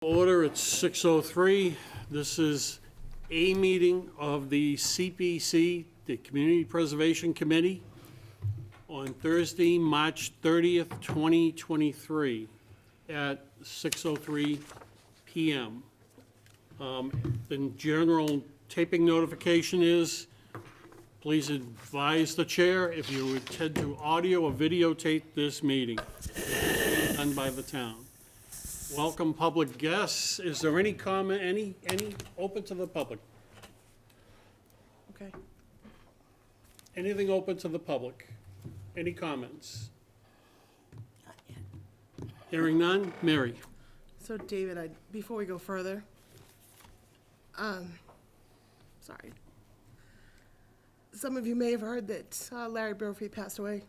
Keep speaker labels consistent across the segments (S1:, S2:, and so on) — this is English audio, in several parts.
S1: Order, it's 6:03. This is a meeting of the CPC, the Community Preservation Committee, on Thursday, March 30th, 2023, at 6:03 PM. The general taping notification is, please advise the chair if you intend to audio or videotape this meeting done by the town. Welcome public guests. Is there any comment, any open to the public?
S2: Okay.
S1: Anything open to the public? Any comments? Hearing none, Mary.
S2: So David, before we go further, sorry. Some of you may have heard that Larry Brophy passed away.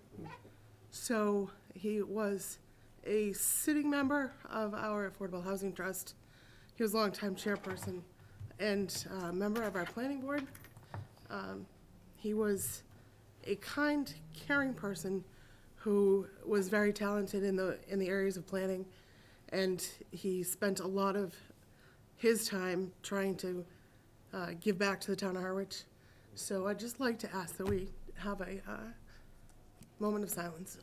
S2: So he was a sitting member of our Affordable Housing Trust. He was a longtime chairperson and member of our planning board. He was a kind, caring person who was very talented in the areas of planning, and he spent a lot of his time trying to give back to the town of Harwich. So I'd just like to ask that we have a moment of silence.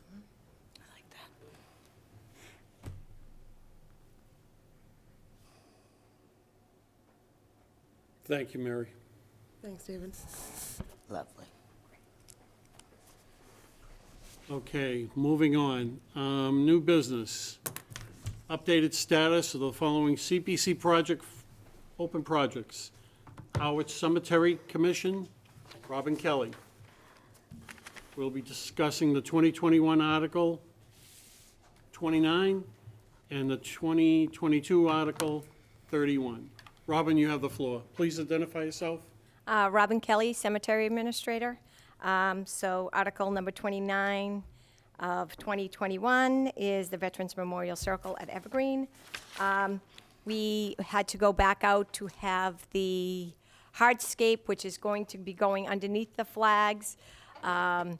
S1: Thank you, Mary.
S2: Thanks, David.
S3: Lovely.
S1: Okay, moving on. New business. Updated status of the following CPC project, open projects. Harwich Cemetery Commission, Robin Kelly. We'll be discussing the 2021 Article 29 and the 2022 Article 31. Robin, you have the floor. Please identify yourself.
S4: Robin Kelly, Cemetery Administrator. So Article number 29 of 2021 is the Veterans Memorial Circle at Evergreen. We had to go back out to have the hardscape, which is going to be going underneath the flags. Plans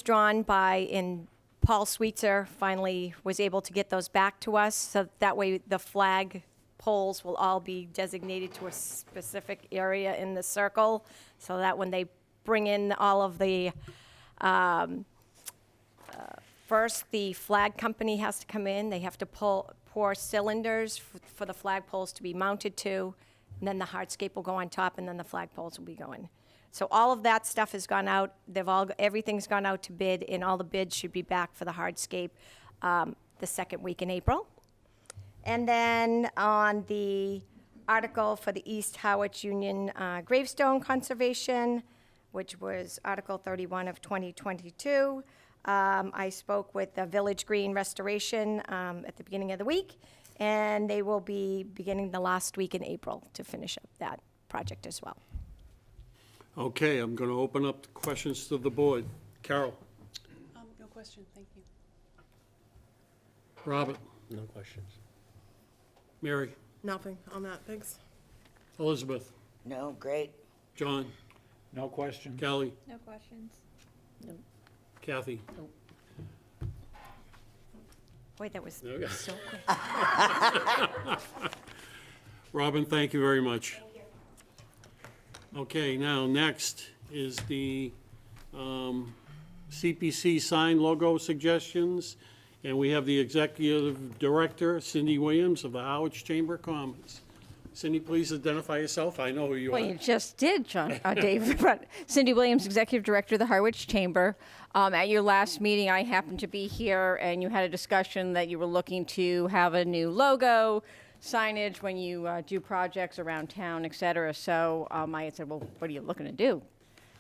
S4: drawn by Paul Sweetser finally was able to get those back to us, so that way the flag poles will all be designated to a specific area in the circle, so that when they bring in all of the, first the flag company has to come in, they have to pour cylinders for the flag poles to be mounted to, and then the hardscape will go on top, and then the flag poles will be going. So all of that stuff has gone out, everything's gone out to bid, and all the bids should be back for the hardscape the second week in April. And then on the article for the East Harwich Union Gravestone Conservation, which was Article 31 of 2022, I spoke with the Village Green Restoration at the beginning of the week, and they will be beginning the last week in April to finish up that project as well.
S1: Okay, I'm going to open up the questions to the board. Carol.
S5: No question, thank you.
S1: Robert.
S6: No questions.
S1: Mary.
S2: Nothing on that, thanks.
S1: Elizabeth.
S3: No, great.
S1: John.
S6: No questions.
S1: Kelly.
S5: No questions.
S1: Kathy.
S4: Boy, that was
S1: Okay.
S4: so quick.
S1: Robin, thank you very much. Okay, now, next is the CPC sign logo suggestions, and we have the Executive Director, Cindy Williams, of the Harwich Chamber of Commerce. Cindy, please identify yourself. I know who you are.
S7: Well, you just did, John, Dave. But Cindy Williams, Executive Director of the Harwich Chamber. At your last meeting, I happened to be here, and you had a discussion that you were looking to have a new logo, signage when you do projects around town, et cetera. So I had said, well, what are you looking to do?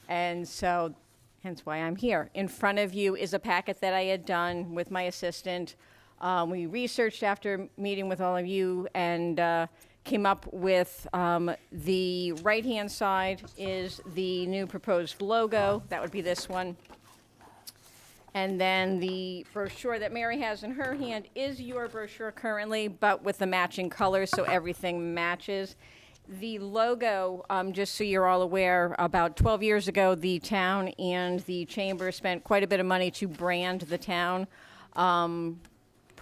S7: And so hence why I'm here. In front of you is a packet that I had done with my assistant. We researched after meeting with all of you and came up with the right-hand side is the new proposed logo. That would be this one. And then the brochure that Mary has in her hand is your brochure currently, but with the matching colors, so everything matches. The logo, just so you're all aware, about 12 years ago, the town and the chamber spent quite a bit of money to brand the town.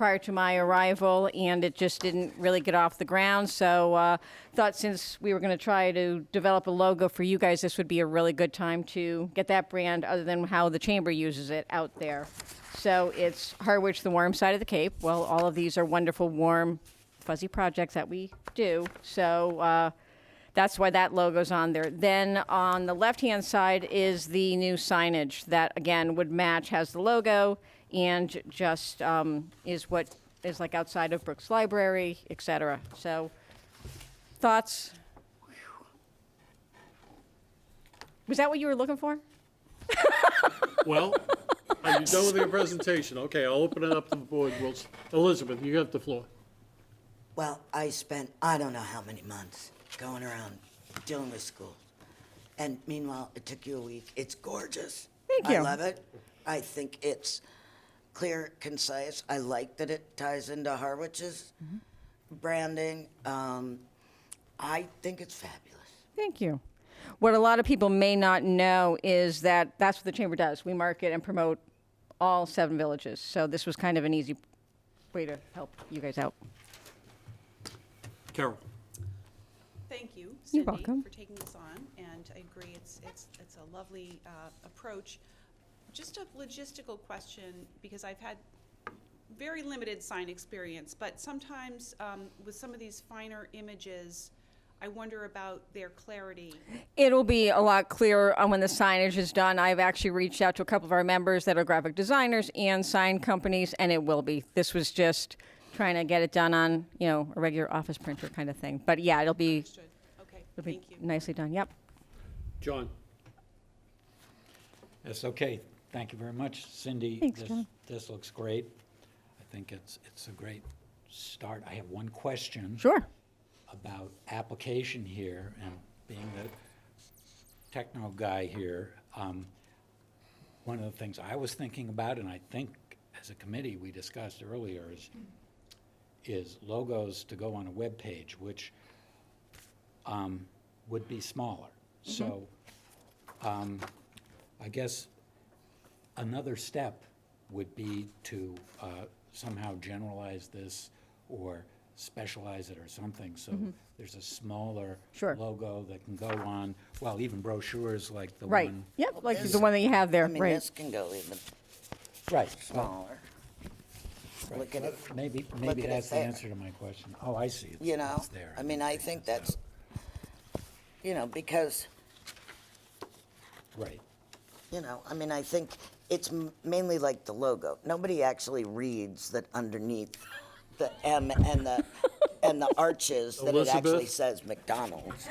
S7: prior to my arrival, and it just didn't really get off the ground. So thought since we were going to try to develop a logo for you guys, this would be a really good time to get that brand other than how the chamber uses it out there. So it's Harwich, the warm side of the Cape. Well, all of these are wonderful, warm, fuzzy projects that we do. So that's why that logo's on there. Then on the left-hand side is the new signage that, again, would match, has the logo, and just is what is like outside of Brooks Library, et cetera. So, thoughts? Was that what you were looking for?
S1: Well, are you done with your presentation? Okay, I'll open it up to the board. Elizabeth, you have the floor.
S3: Well, I spent, I don't know how many months going around dealing with schools. And meanwhile, it took you a week. It's gorgeous.
S7: Thank you.
S3: I love it. I think it's clear, concise. I like that it ties into Harwich's branding. I think it's fabulous.
S7: Thank you. What a lot of people may not know is that that's what the chamber does. We market and promote all 7 villages. So this was kind of an easy way to help you guys out.
S1: Carol.
S5: Thank you,
S7: You're
S5: Cindy,
S7: welcome.
S5: for taking this on, and I agree, it's a lovely approach. Just a logistical question, because I've had very limited sign experience, but sometimes with some of these finer images, I wonder about their clarity.
S7: It'll be a lot clearer when the signage is done. I've actually reached out to a couple of our members that are graphic designers and sign companies, and it will be. This was just trying to get it done on, a regular office printer kind of thing. But yeah, it'll be
S5: Understood. Okay, thank you.
S7: nicely done. Yep.
S1: John.
S6: That's okay. Thank you very much, Cindy.
S7: Thanks, John.
S6: This looks great. I think it's a great start. I have one question.
S7: Sure.
S6: About application here, and being the techno guy here, one of the things I was thinking about, and I think as a committee we discussed earlier, is logos to go on a web page, which would be smaller. So I guess another step would be to somehow generalize this or specialize it or something, so there's a smaller
S7: Sure.
S6: logo that can go on, well, even brochures like the
S7: Right.
S6: one.
S7: Yep, like
S3: This-
S7: the one that you have there.
S3: I mean,
S7: Right.
S3: this can go even
S6: Right.
S3: smaller. Look at it.
S6: Maybe
S3: at it
S6: that's the
S3: there.
S6: answer to my question. Oh, I see.
S3: You know,
S6: It's there.
S3: I mean, I think that's, because,
S6: Right.
S3: I mean, I think it's mainly like the logo. Nobody actually reads that underneath the M and the arches that it actually
S1: Elizabeth?
S3: says McDonald's.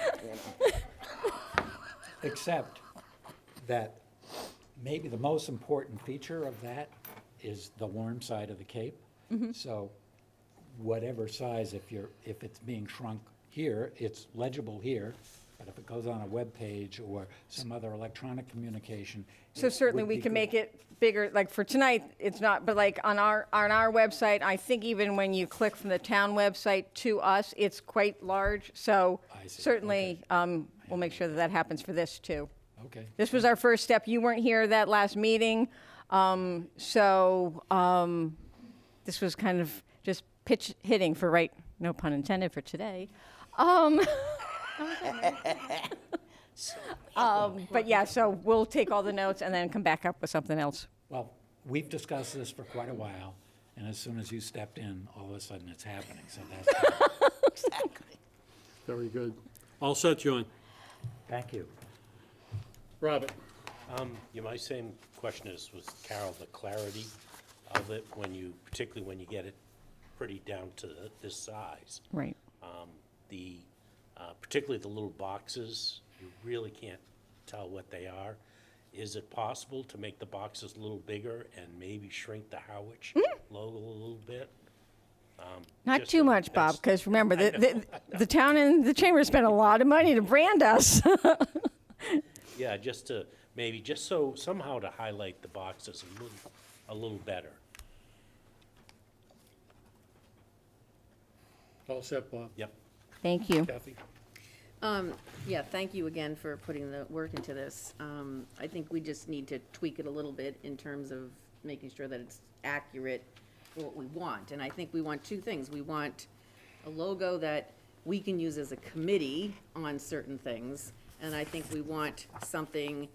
S6: Except that maybe the most important feature of that is the warm side of the Cape. So whatever size, if it's being shrunk here, it's legible here, but if it goes on a web page or some other electronic communication.
S7: So
S6: it
S7: certainly
S6: would
S7: we
S6: be
S7: can
S6: good.
S7: make it bigger, like for tonight, it's not, but like on our website, I think even when you click from the town website to us, it's quite large. So
S6: I see.
S7: certainly, we'll make sure that that happens for this too.
S6: Okay.
S7: This was our first step. You weren't here that last meeting, so this was kind of just pitch hitting for no pun intended, for today. But yeah, so we'll take all the notes and then come back up with something else.
S6: Well, we've discussed this for quite a while, and as soon as you stepped in, all of a sudden it's happening, so that's,
S3: Exactly.
S1: Very good. All set, John.
S6: thank you.
S1: Robert.
S8: Yeah, my same question was Carol, the clarity of it particularly when you get it pretty down to this size.
S7: Right.
S8: Particularly the little boxes, you really can't tell what they are. Is it possible to make the boxes a little bigger and maybe shrink the Harwich logo a little bit?
S7: Not
S8: Just
S7: too
S8: a-
S7: much, Bob,
S8: that's-
S7: because remember,
S8: I know,
S7: the town and the chamber spent a lot of money to brand us.
S8: Yeah, just so somehow to highlight the boxes a little better.
S1: All set, Bob.
S8: Yep.
S7: Thank you.
S1: Kathy.
S9: Yeah, thank you again for putting the work into this. I think we just need to tweak it a little bit in terms of making sure that it's accurate what we want. And I think we want two things. We want a logo that we can use as a committee on certain things. And I think we want something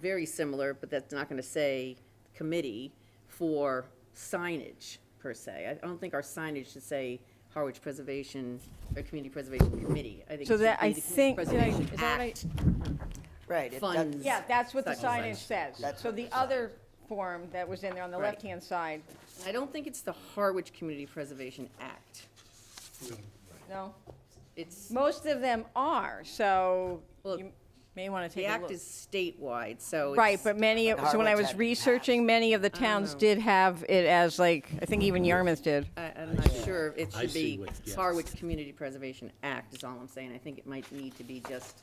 S9: very similar, but that's not gonna say committee, for signage per se. I don't think our signage should say Harwich Preservation, or Community Preservation Committee. I think it
S7: So
S9: should
S7: that,
S9: be
S7: I
S9: the Community
S7: think,
S9: Preservation
S7: is that right?
S9: Act
S3: Right. it
S9: funds.
S3: does-
S7: Yeah, that's what the
S9: Such
S7: signage says.
S3: That's
S7: So
S3: what
S7: the
S3: it
S7: other form that was in there on the
S9: Right.
S7: left-hand side,
S9: I don't think it's the Harwich Community Preservation Act.
S7: no?
S9: It's,
S7: Most of them are, so
S9: Well,
S7: you may want to
S9: the
S7: take a
S9: act
S7: look.
S9: is statewide, so it's.
S7: Right, but many,
S3: But
S7: so when I
S3: Harwich
S7: was
S3: had it
S7: researching,
S3: passed.
S7: many of the towns
S9: know.
S7: did have it as like, I think even Yarmouth did.
S9: I'm not sure, it
S8: I
S9: should
S8: see
S9: be
S8: what- yes.
S9: Harwich Community Preservation Act is all I'm saying. I think it might need to be just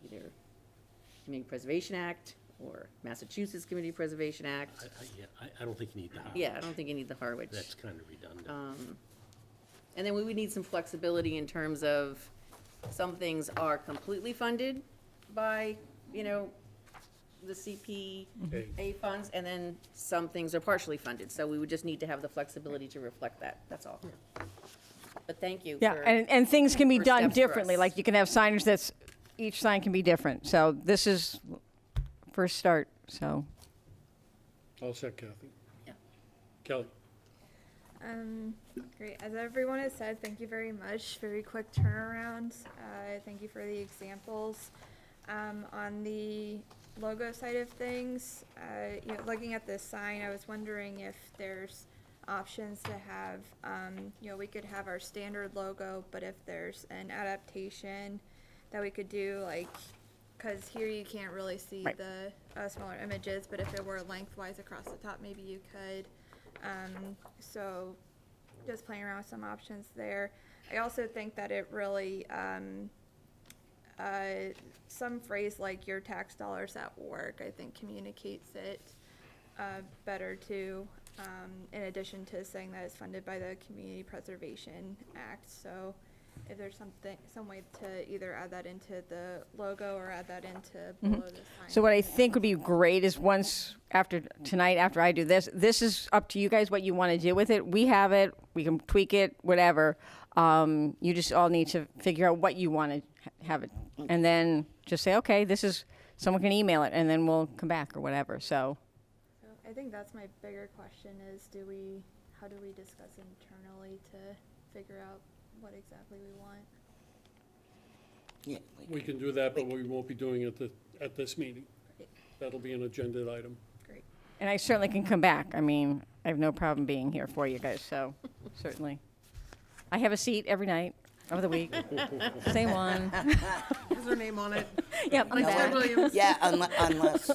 S9: either Community Preservation Act or Massachusetts Community Preservation Act.
S8: I don't think you need the Harwich.
S9: Yeah, I don't think you need the Harwich.
S8: That's kind of redundant.
S9: And then we would need some flexibility in terms of, some things are completely funded by, you know, the CPA funds, and then some things are partially funded. So we would just need to have the flexibility to reflect that, that's all. But thank you
S7: Yeah,
S9: for.
S7: and things can be
S9: first
S7: done
S9: steps for
S7: differently,
S9: us.
S7: like you can have signage that's, each sign can be different. So this is first start, so.
S1: All set, Kathy.
S9: Yeah.
S1: Kelly?
S10: Great. As everyone has said, thank you very much. Very quick turnaround. Thank you for the examples. On the logo side of things, looking at this sign, I was wondering if there's options to have, we could have our standard logo, but if there's an adaptation that we could do, like, because here you can't really see
S7: Right.
S10: the smaller images, but if it were lengthwise across the top, maybe you could. So just playing around with some options there. I also think that it really, some phrase like your tax dollars at work, I think communicates it better too, in addition to saying that it's funded by the Community Preservation Act. So if there's some way to either add that into the logo or add that into below the sign.
S7: So what I think would be great is once, after tonight, after I do this, this is up to you guys what you want to do with it. We have it, we can tweak it, whatever. You just all need to figure out what you want to have it. And then just say, okay, this is, someone can email it, and then we'll come back or whatever, so.
S10: So I think that's my bigger question is how do we discuss internally to figure out what exactly we want?
S3: Yeah,
S1: We can do that, but we won't be doing it at this meeting. That'll be an agenda item.
S10: Great.
S7: And I certainly can come back. I mean, I have no problem being here for you guys, so certainly. I have a seat every night of the week. Same one.
S2: Is her name on it?
S7: Yep, I'm
S2: Claire
S7: back.
S2: Williams.
S3: Yeah, unless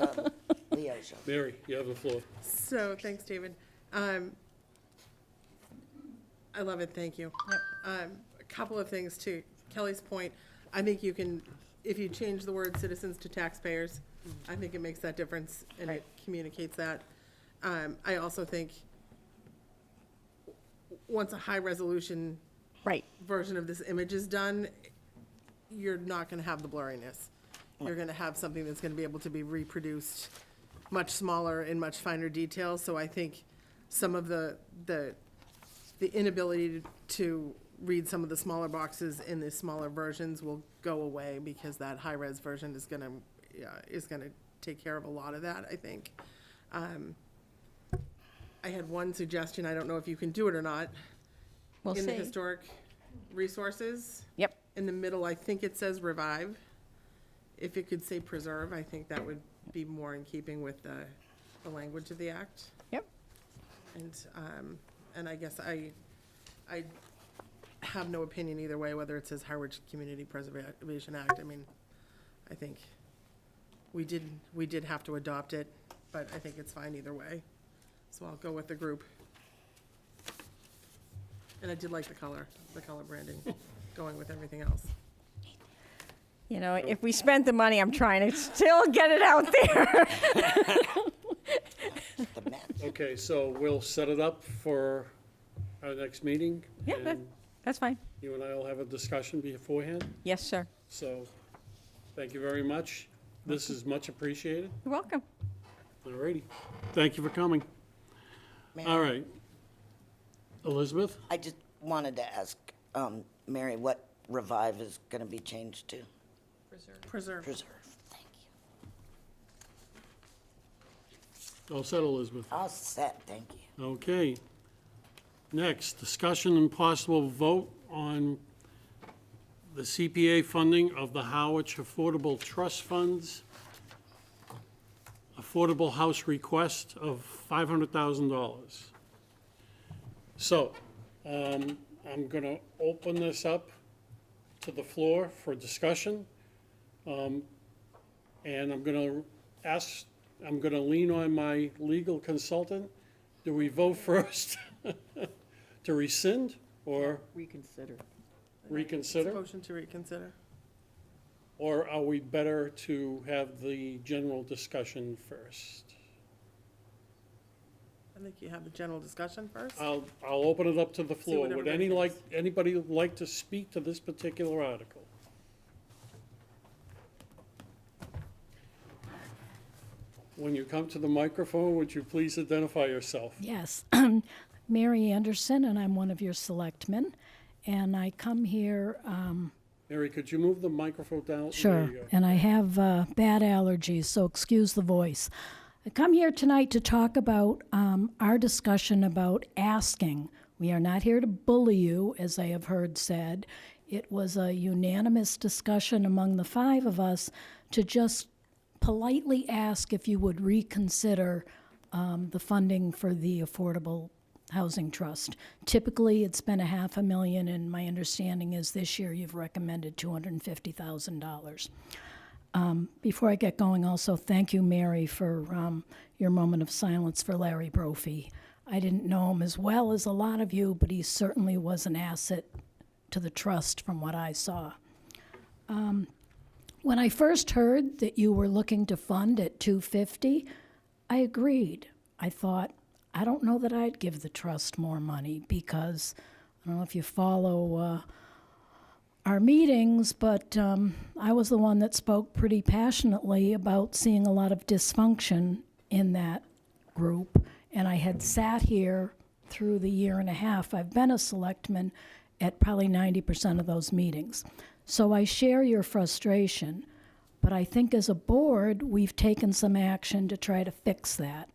S3: Leo shows.
S1: Mary, you have the floor.
S2: So, thanks, David. I love it, thank you. A couple of things to Kelly's point. I think you can, if you change the word citizens to taxpayers, I think it makes that difference and it communicates that. I also think once a high-resolution
S7: Right.
S2: version of this image is done, you're not gonna have the blurriness. You're gonna have something that's gonna be able to be reproduced much smaller in much finer detail, so I think some of the inability to read some of the smaller boxes in the smaller versions will go away, because that high-res version is gonna take care of a lot of that, I think. I had one suggestion, I don't know if you can do it or not.
S7: We'll
S2: In the
S7: see.
S2: historic resources,
S7: Yep.
S2: in the middle, I think it says revive. If it could say preserve, I think that would be more in keeping with the language of the act.
S7: Yep.
S2: And I guess I have no opinion either way, whether it says Harwich Community Preservation Act. I mean, I think we did have to adopt it, but I think it's fine either way. So I'll go with the group. And I did like the color branding, going with everything else.
S7: You know, if we spent the money, I'm trying to still get it out there.
S3: The mess.
S1: Okay, so we'll set it up for our next meeting.
S7: Yeah,
S1: and
S7: that's fine.
S1: you and I will have a discussion beforehand.
S7: Yes, sir.
S1: So, thank you very much. This is much appreciated.
S7: You're welcome.
S1: All righty. Thank you for coming. All right. Elizabeth?
S3: I just wanted to ask, Mary, what revive is gonna be changed to?
S2: Preserve.
S3: Preserve, thank you.
S1: All set, Elizabeth?
S3: All set, thank you.
S1: Okay. Next, discussion and possible vote on the CPA funding of the Harwich Affordable Trust Funds Affordable House request of $500,000. So, I'm going to open this up to the floor for discussion. And I'm going to lean on my legal consultant. Do we vote first to rescind or
S9: Reconsider.
S1: reconsider?
S2: Motion to reconsider.
S1: Or are we better to have the general discussion first?
S2: I think you have the general discussion first.
S1: I'll open it up to the floor.
S2: what
S1: Would
S2: everybody thinks.
S1: anybody like to speak to this particular article? When you come to the microphone, would you please identify yourself?
S11: Yes, Mary Anderson, and I'm one of your selectmen. And I come here,
S1: Mary, could you move the microphone down? There
S11: sure,
S1: you go.
S11: and I have bad allergies, so excuse the voice. I come here tonight to talk about our discussion about asking. We are not here to bully you, as I have heard said. It was a unanimous discussion among the five of us to just politely ask if you would reconsider the funding for the Affordable Housing Trust. Typically, it's been $500,000, and my understanding is this year you've recommended $250,000. Before I get going, also, thank you, Mary, for your moment of silence for Larry Brophy. I didn't know him as well as a lot of you, but he certainly was an asset to the trust from what I saw. When I first heard that you were looking to fund at $250,000, I agreed. I thought, I don't know that I'd give the trust more money because, I don't know if you follow our meetings, but I was the one that spoke pretty passionately about seeing a lot of dysfunction in that group. And I had sat here through the year and a half I've been a selectman at probably 90% of those meetings. So I share your frustration, but I think as a board, we've taken some action to try to fix that.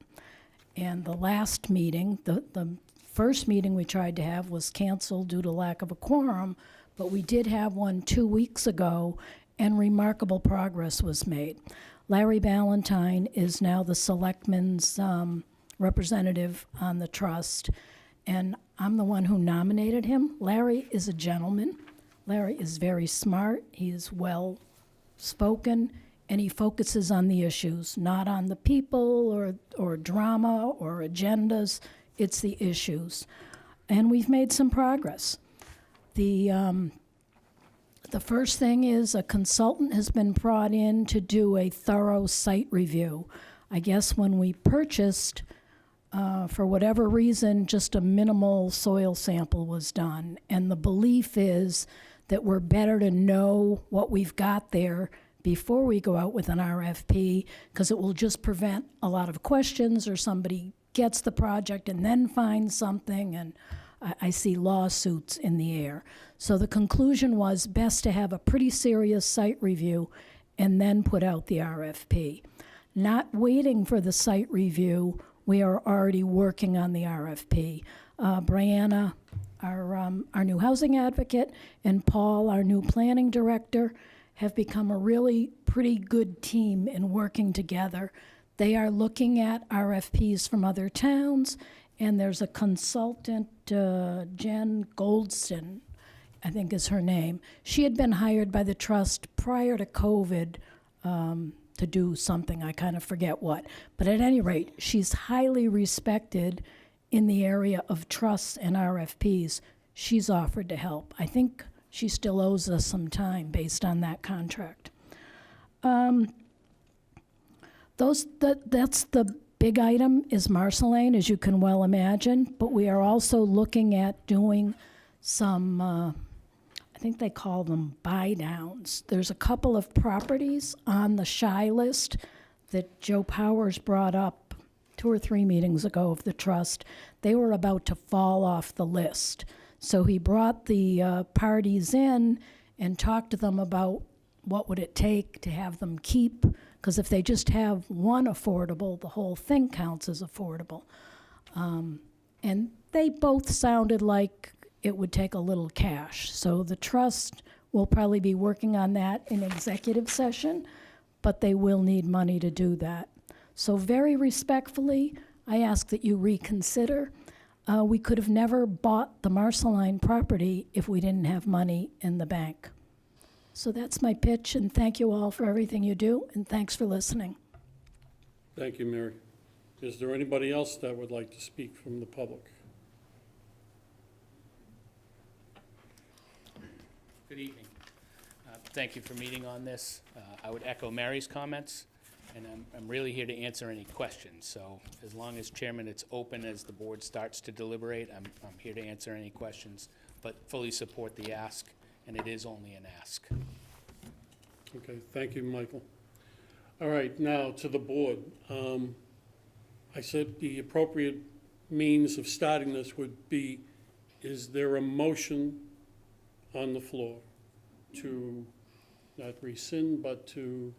S11: And the last meeting, the first meeting we tried to have was canceled due to lack of a quorum, but we did have one 2 weeks ago, and remarkable progress was made. Larry Ballantyne is now the selectman's representative on the trust, and I'm the one who nominated him. Larry is a gentleman. Larry is very smart. He is well-spoken, and he focuses on the issues, not on the people or drama or agendas. It's the issues. And we've made some progress. The first thing is a consultant has been brought in to do a thorough site review. I guess when we purchased, for whatever reason, just a minimal soil sample was done. And the belief is that we're better to know what we've got there before we go out with an RFP, because it will just prevent a lot of questions, or somebody gets the project and then finds something, and I see lawsuits in the air. So the conclusion was best to have a pretty serious site review and then put out the RFP. Not waiting for the site review, we are already working on the RFP. Brianna, our new housing advocate, and Paul, our new planning director, have become a really pretty good team in working together. They are looking at RFPs from other towns, and there's a consultant, Jen Goldston, I think is her name. She had been hired by the trust prior to COVID to do something, I kind of forget what. But at any rate, she's highly respected in the area of trusts and RFPs. She's offered to help. I think she still owes us some time based on that contract. That's the big item is Marceline, as you can well imagine, but we are also looking at doing some, I think they call them buy downs. There's a couple of properties on the shy list that Joe Powers brought up 2 or 3 meetings ago of the trust, they were about to fall off the list. So he brought the parties in and talked to them about what would it take to have them keep, because if they just have one affordable, the whole thing counts as affordable. And they both sounded like it would take a little cash. So the trust will probably be working on that in executive session, but they will need money to do that. So very respectfully, I ask that you reconsider. We could have never bought the Marceline property if we didn't have money in the bank. So that's my pitch, and thank you all for everything you do, and thanks for listening.
S1: Thank you, Mary. Is there anybody else that would like to speak from the public?
S12: Good evening. Thank you for meeting on this. I would echo Mary's comments, and I'm really here to answer any questions. So as long as Chairman, it's open as the board starts to deliberate, I'm here to answer any questions, but fully support the ask, and it is only an ask.
S1: Okay, thank you, Michael. All right, now to the board. I said the appropriate means of starting this would be, is there a motion on the floor to not rescind, but to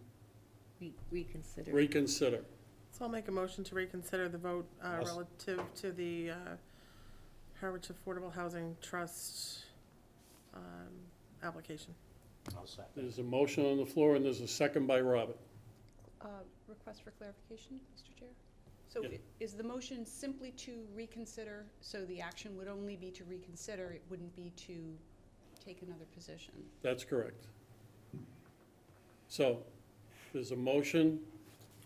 S9: Reconsider.
S1: reconsider?
S2: So I'll make a motion to reconsider the vote relative to the Harwich Affordable Housing Trust application.
S8: I'll second.
S1: There's a motion on the floor, and there's a second by Robert.
S5: Request for clarification, Mr. Chair? So
S1: Yeah.
S5: is the motion simply to reconsider, so the action would only be to reconsider, it wouldn't be to take another position?
S1: That's correct. So, there's a motion,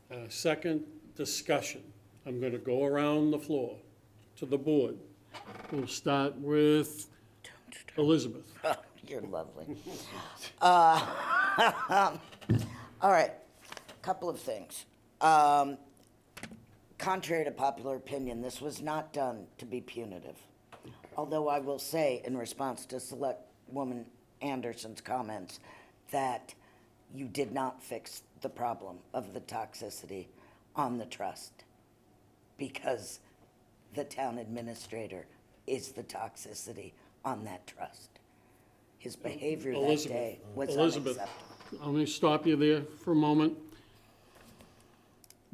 S1: a second, discussion. I'm going to go around the floor to the board. We'll start with Elizabeth.
S3: You're lovely. All right, couple of things. Contrary to popular opinion, this was not done to be punitive. Although I will say, in response to Selectwoman Anderson's comments, that you did not fix the problem of the toxicity on the trust, because the town administrator is the toxicity on that trust. His behavior that
S1: Elizabeth,
S3: day was
S1: Elizabeth,
S3: unacceptable.
S1: I'm going to stop you there for a moment.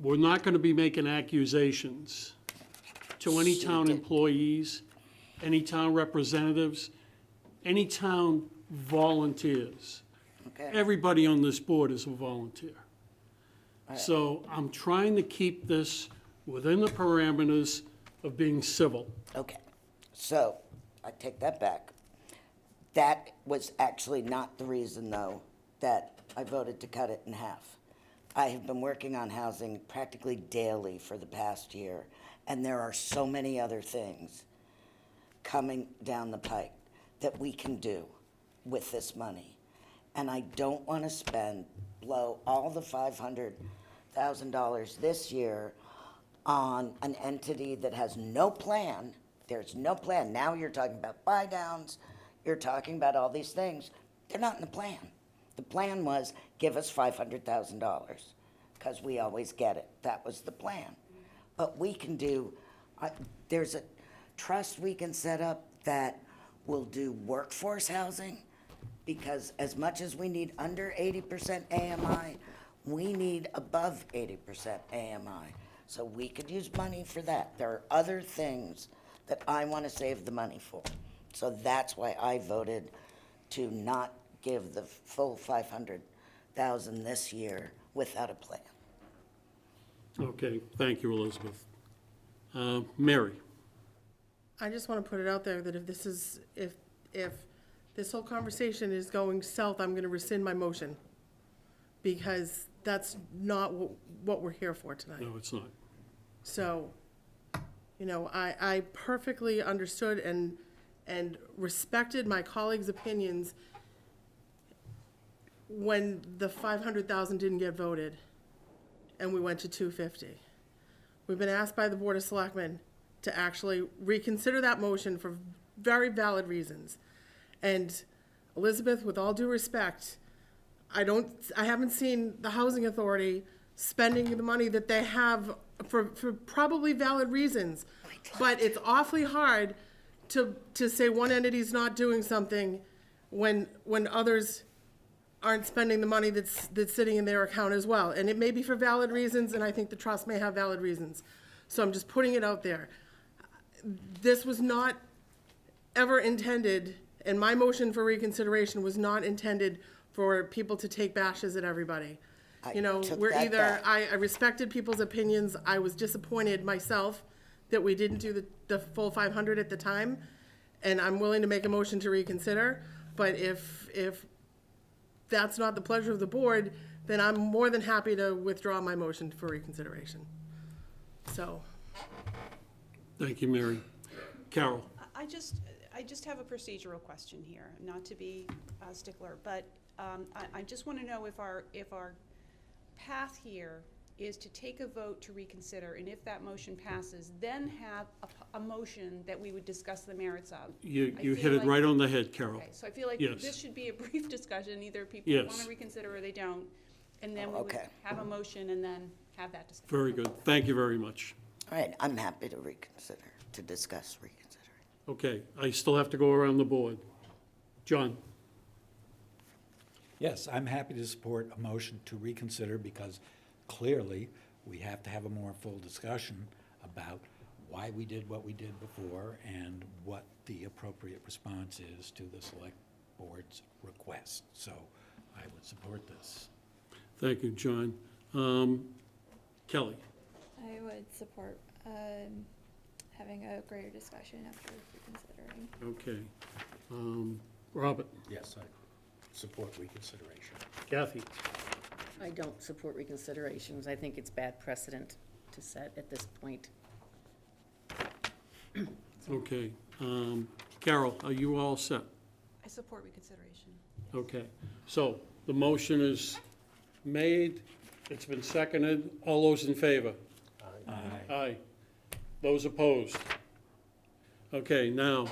S1: We're not going to be making accusations to any
S3: She
S1: town
S3: did.
S1: employees, any town representatives, any town volunteers.
S3: Okay.
S1: Everybody on this board is a volunteer. So I'm trying to keep this within the parameters of being civil.
S3: Okay, so I take that back. That was actually not the reason, though, that I voted to cut it in half. I have been working on housing practically daily for the past year, and there are so many other things coming down the pike that we can do with this money. And I don't want to blow all the $500,000 this year on an entity that has no plan. There's no plan. Now you're talking about buy downs, you're talking about all these things. They're not in the plan. The plan was give us $500,000 because we always get it. That was the plan. But we can do, there's a trust we can set up that will do workforce housing, because as much as we need under 80% AMI, we need above 80% AMI. So we could use money for that. There are other things that I want to save the money for. So that's why I voted to not give the full 500,000 this year without a plan.
S1: Okay, thank you, Elizabeth. Mary?
S2: I just want to put it out there that if this whole conversation is going south, I'm going to rescind my motion, because that's not what we're here for tonight.
S1: No, it's not.
S2: So, I perfectly understood and respected my colleagues' opinions when the 500,000 didn't get voted and we went to 250. We've been asked by the Board of Selectmen to actually reconsider that motion for very valid reasons. And Elizabeth, with all due respect, I haven't seen the Housing Authority spending the money that they have for probably valid reasons. But it's awfully hard to say one entity's not doing something when others aren't spending the money that's sitting in their account as well. And it may be for valid reasons, and I think the trust may have valid reasons. So I'm just putting it out there. This was not ever intended, and my motion for reconsideration was not intended for people to take bashes at everybody. You know,
S3: took
S2: we're
S3: that
S2: either,
S3: back.
S2: I respected people's opinions, I was disappointed myself that we didn't do the full 500 at the time, and I'm willing to make a motion to reconsider, but if that's not the pleasure of the board, then I'm more than happy to withdraw my motion for reconsideration. So,
S1: Thank you, Mary. Carol?
S5: I just have a procedural question here, not to be a stickler, but I just want to know if our path here is to take a vote to reconsider, and if that motion passes, then have a motion that we would discuss the merits of.
S1: You
S5: I
S1: hit
S5: feel
S1: it
S5: like-
S1: right on the head, Carol.
S5: Okay, so I feel like
S1: Yes.
S5: this should be a brief discussion, either people
S1: Yes.
S5: want to reconsider or they don't, and then we would
S3: Okay.
S5: have a motion and then have that discussion.
S1: Very good. Thank you very much.
S3: All right, I'm happy to discuss reconsidering.
S1: Okay, I still have to go around the board. John?
S6: Yes, I'm happy to support a motion to reconsider because clearly we have to have a more full discussion about why we did what we did before and what the appropriate response is to the select board's request. So I would support this.
S1: Thank you, John. Kelly?
S10: I would support having a greater discussion after reconsidering.
S1: Okay. Robert?
S8: Yes, I support reconsideration.
S1: Kathy?
S9: I don't support reconsiderations. I think it's bad precedent to set at this point.
S1: Okay. Carol, are you all set?
S5: I support reconsideration.
S1: Okay. So the motion is made, it's been seconded. All those in favor?
S6: Aye.
S1: Aye. Those opposed? Okay, now,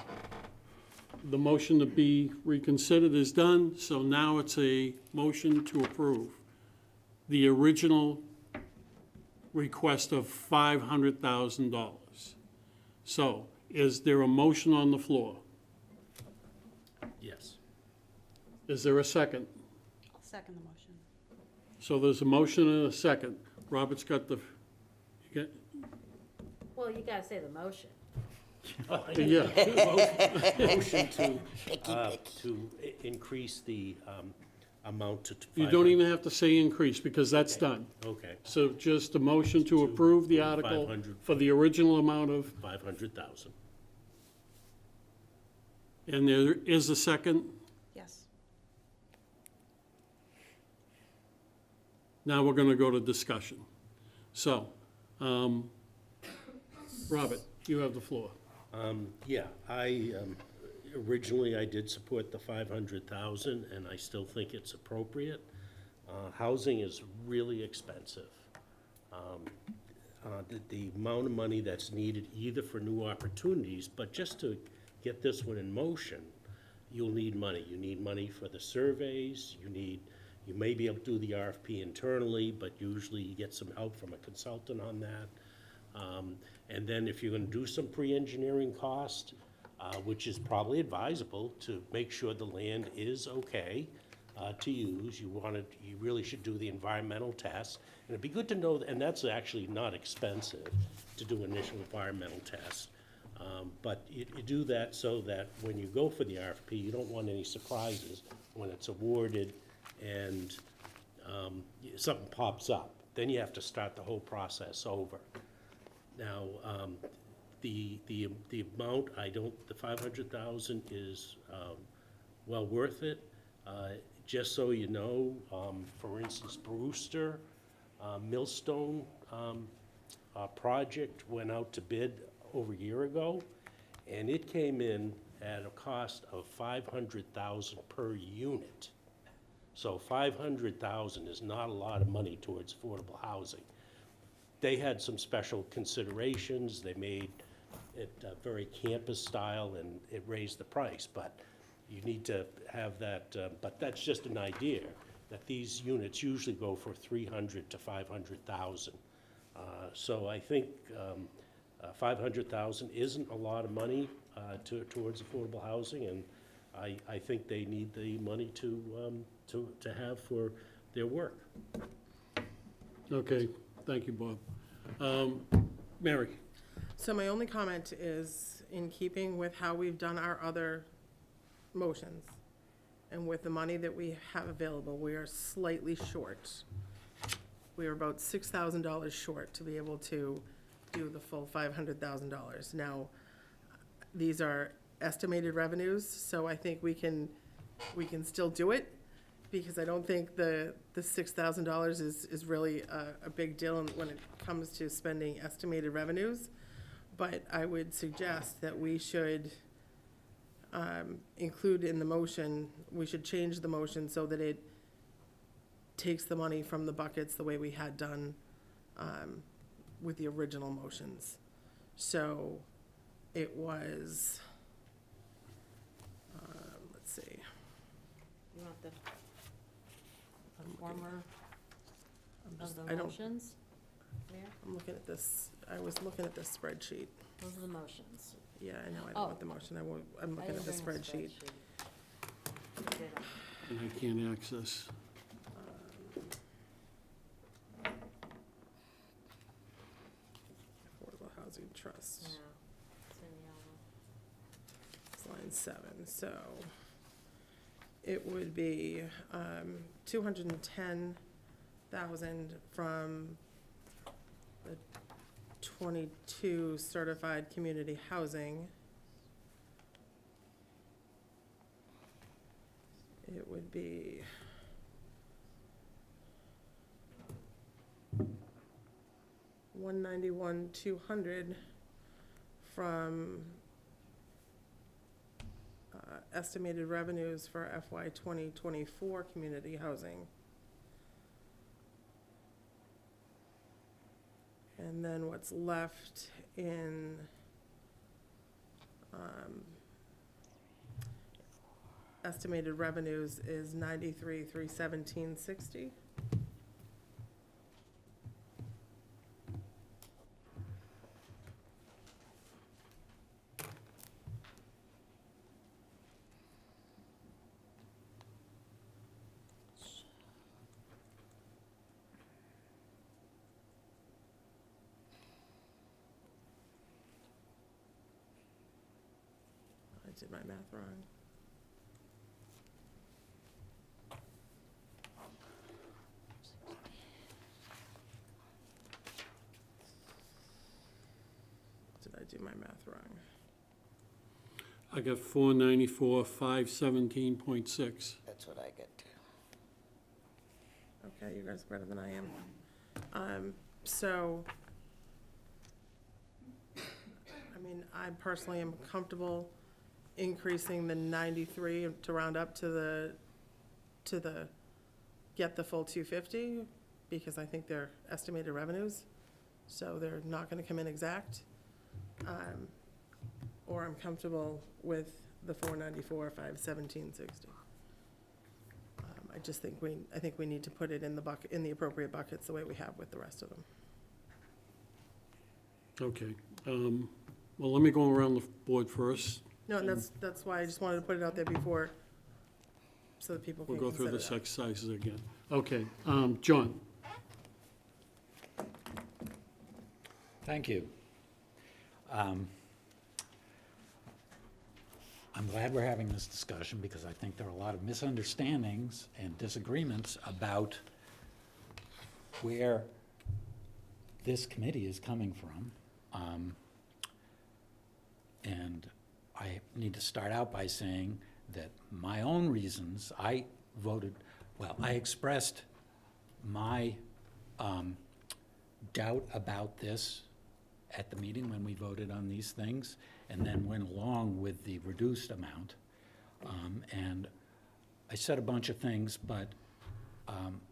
S1: the motion to be reconsidered is done, so now it's a motion to approve the original request of $500,000. So, is there a motion on the floor?
S8: Yes.
S1: Is there a second?
S5: I'll second the motion.
S1: So there's a motion and a second. Robert's got the, you get,
S13: Well, you gotta say the motion.
S1: yeah.
S8: Motion to increase the amount to
S1: You
S8: 500.
S1: don't even have to say increase, because that's done.
S8: Okay,
S1: So just a motion to approve the article
S8: 500.
S1: for the original amount of,
S8: 500,000.
S1: and there is a second.
S5: Yes.
S1: Now we're gonna go to discussion. So, Robert, you have the floor.
S8: Yeah, originally I did support the 500,000, and I still think it's appropriate. Housing is really expensive. The amount of money that's needed either for new opportunities, but just to get this one in motion, you'll need money. You need money for the surveys, you may be able to do the RFP internally, but usually you get some help from a consultant on that. And then if you're gonna do some pre-engineering cost, which is probably advisable to make sure the land is okay to use, you really should do the environmental tests. And it'd be good to know, and that's actually not expensive to do initial environmental tests. But you do that so that when you go for the RFP, you don't want any surprises when it's awarded and something pops up. Then you have to start the whole process over. Now, the amount, the 500,000 is well worth it. Just so you know, for instance, Brewster, Millstone project went out to bid over a year ago, and it came in at a cost of 500,000 per unit. So 500,000 is not a lot of money towards affordable housing. They had some special considerations. They made it very campus style, and it raised the price. But you need to have that. But that's just an idea that these units usually go for 300 to 500,000. So I think 500,000 isn't a lot of money towards affordable housing, and I think they need the money to have for their work.
S1: Okay, thank you, Bob. Mary?
S2: So my only comment is in keeping with how we've done our other motions and with the money that we have available, we are slightly short. We are about $6,000 short to be able to do the full $500,000. Now, these are estimated revenues, so I think we can still do it, because I don't think the $6,000 is really a big deal when it comes to spending estimated revenues. But I would suggest that we should include in the motion, we should change the motion so that it takes the money from the buckets the way we had done with the original motions. So it was, let's see.
S13: You want the former of the
S2: I don't-
S13: motions? Mayor,
S2: I'm looking at this, I was looking at this spreadsheet.
S13: those are the motions.
S2: Yeah, I know, I
S13: Oh.
S2: don't want the motion, I'm
S13: I
S2: looking at the
S13: didn't bring a
S2: spreadsheet.
S13: Did I?
S1: And I can't access.
S2: Affordable Housing Trust,
S13: No, it's in yellow.
S2: it's line 7, so it would be 210,000 from the 22 certified community housing. It would be 191,200 from estimated revenues for FY 2024 community housing. And then what's left in estimated revenues is 93,317.60. I did my math wrong. Did I do my math wrong?
S1: I got 494,517.6.
S3: That's what I get to.
S2: Okay, you guys are better than I am. So, I mean, I personally am comfortable increasing the 93 to round up to the, get the full 250, because I think they're estimated revenues, so they're not gonna come in exact. Or I'm comfortable with the 494,517.60. I just think I think we need to put it in the bucket, in the appropriate buckets, the way we have with the rest of them.
S1: Okay, well, let me go around the board first.
S2: No, and that's why I just wanted to put it out there before, so that people can
S1: We'll go through
S2: consider
S1: this
S2: that.
S1: exercises again. Okay, John?
S6: Thank you. I'm glad we're having this discussion because I think there are a lot of misunderstandings and disagreements about where this committee is coming from. And I need to start out by saying that my own reasons, I expressed my doubt about this at the meeting when we voted on these things, and then went along with the reduced amount. And I said a bunch of things, but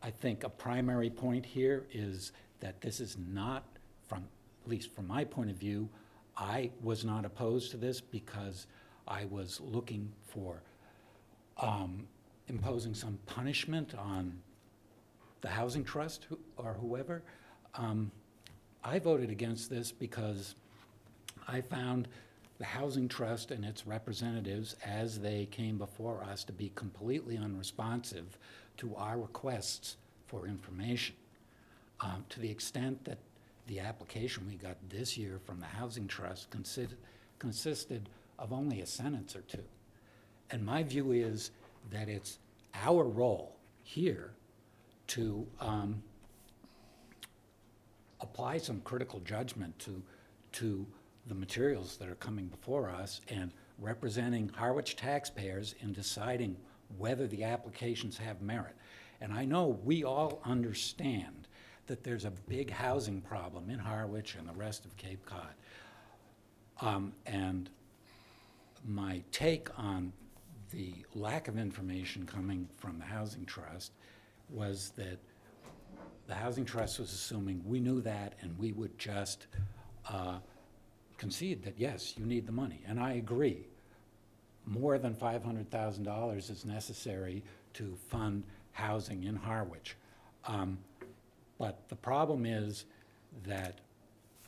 S6: I think a primary point here is that this is not, at least from my point of view, I was not opposed to this because I was looking for imposing some punishment on the housing trust or whoever. I voted against this because I found the Housing Trust and its representatives, as they came before us, to be completely unresponsive to our requests for information. To the extent that the application we got this year from the Housing Trust consisted of only a sentence or two. And my view is that it's our role here to apply some critical judgment to the materials that are coming before us and representing Harwich taxpayers in deciding whether the applications have merit. And I know we all understand that there's a big housing problem in Harwich and the rest of Cape Cod. And my take on the lack of information coming from the Housing Trust was that the Housing Trust was assuming we knew that and we would just concede that, yes, you need the money. And I agree. More than $500,000 is necessary to fund housing in Harwich. But the problem is that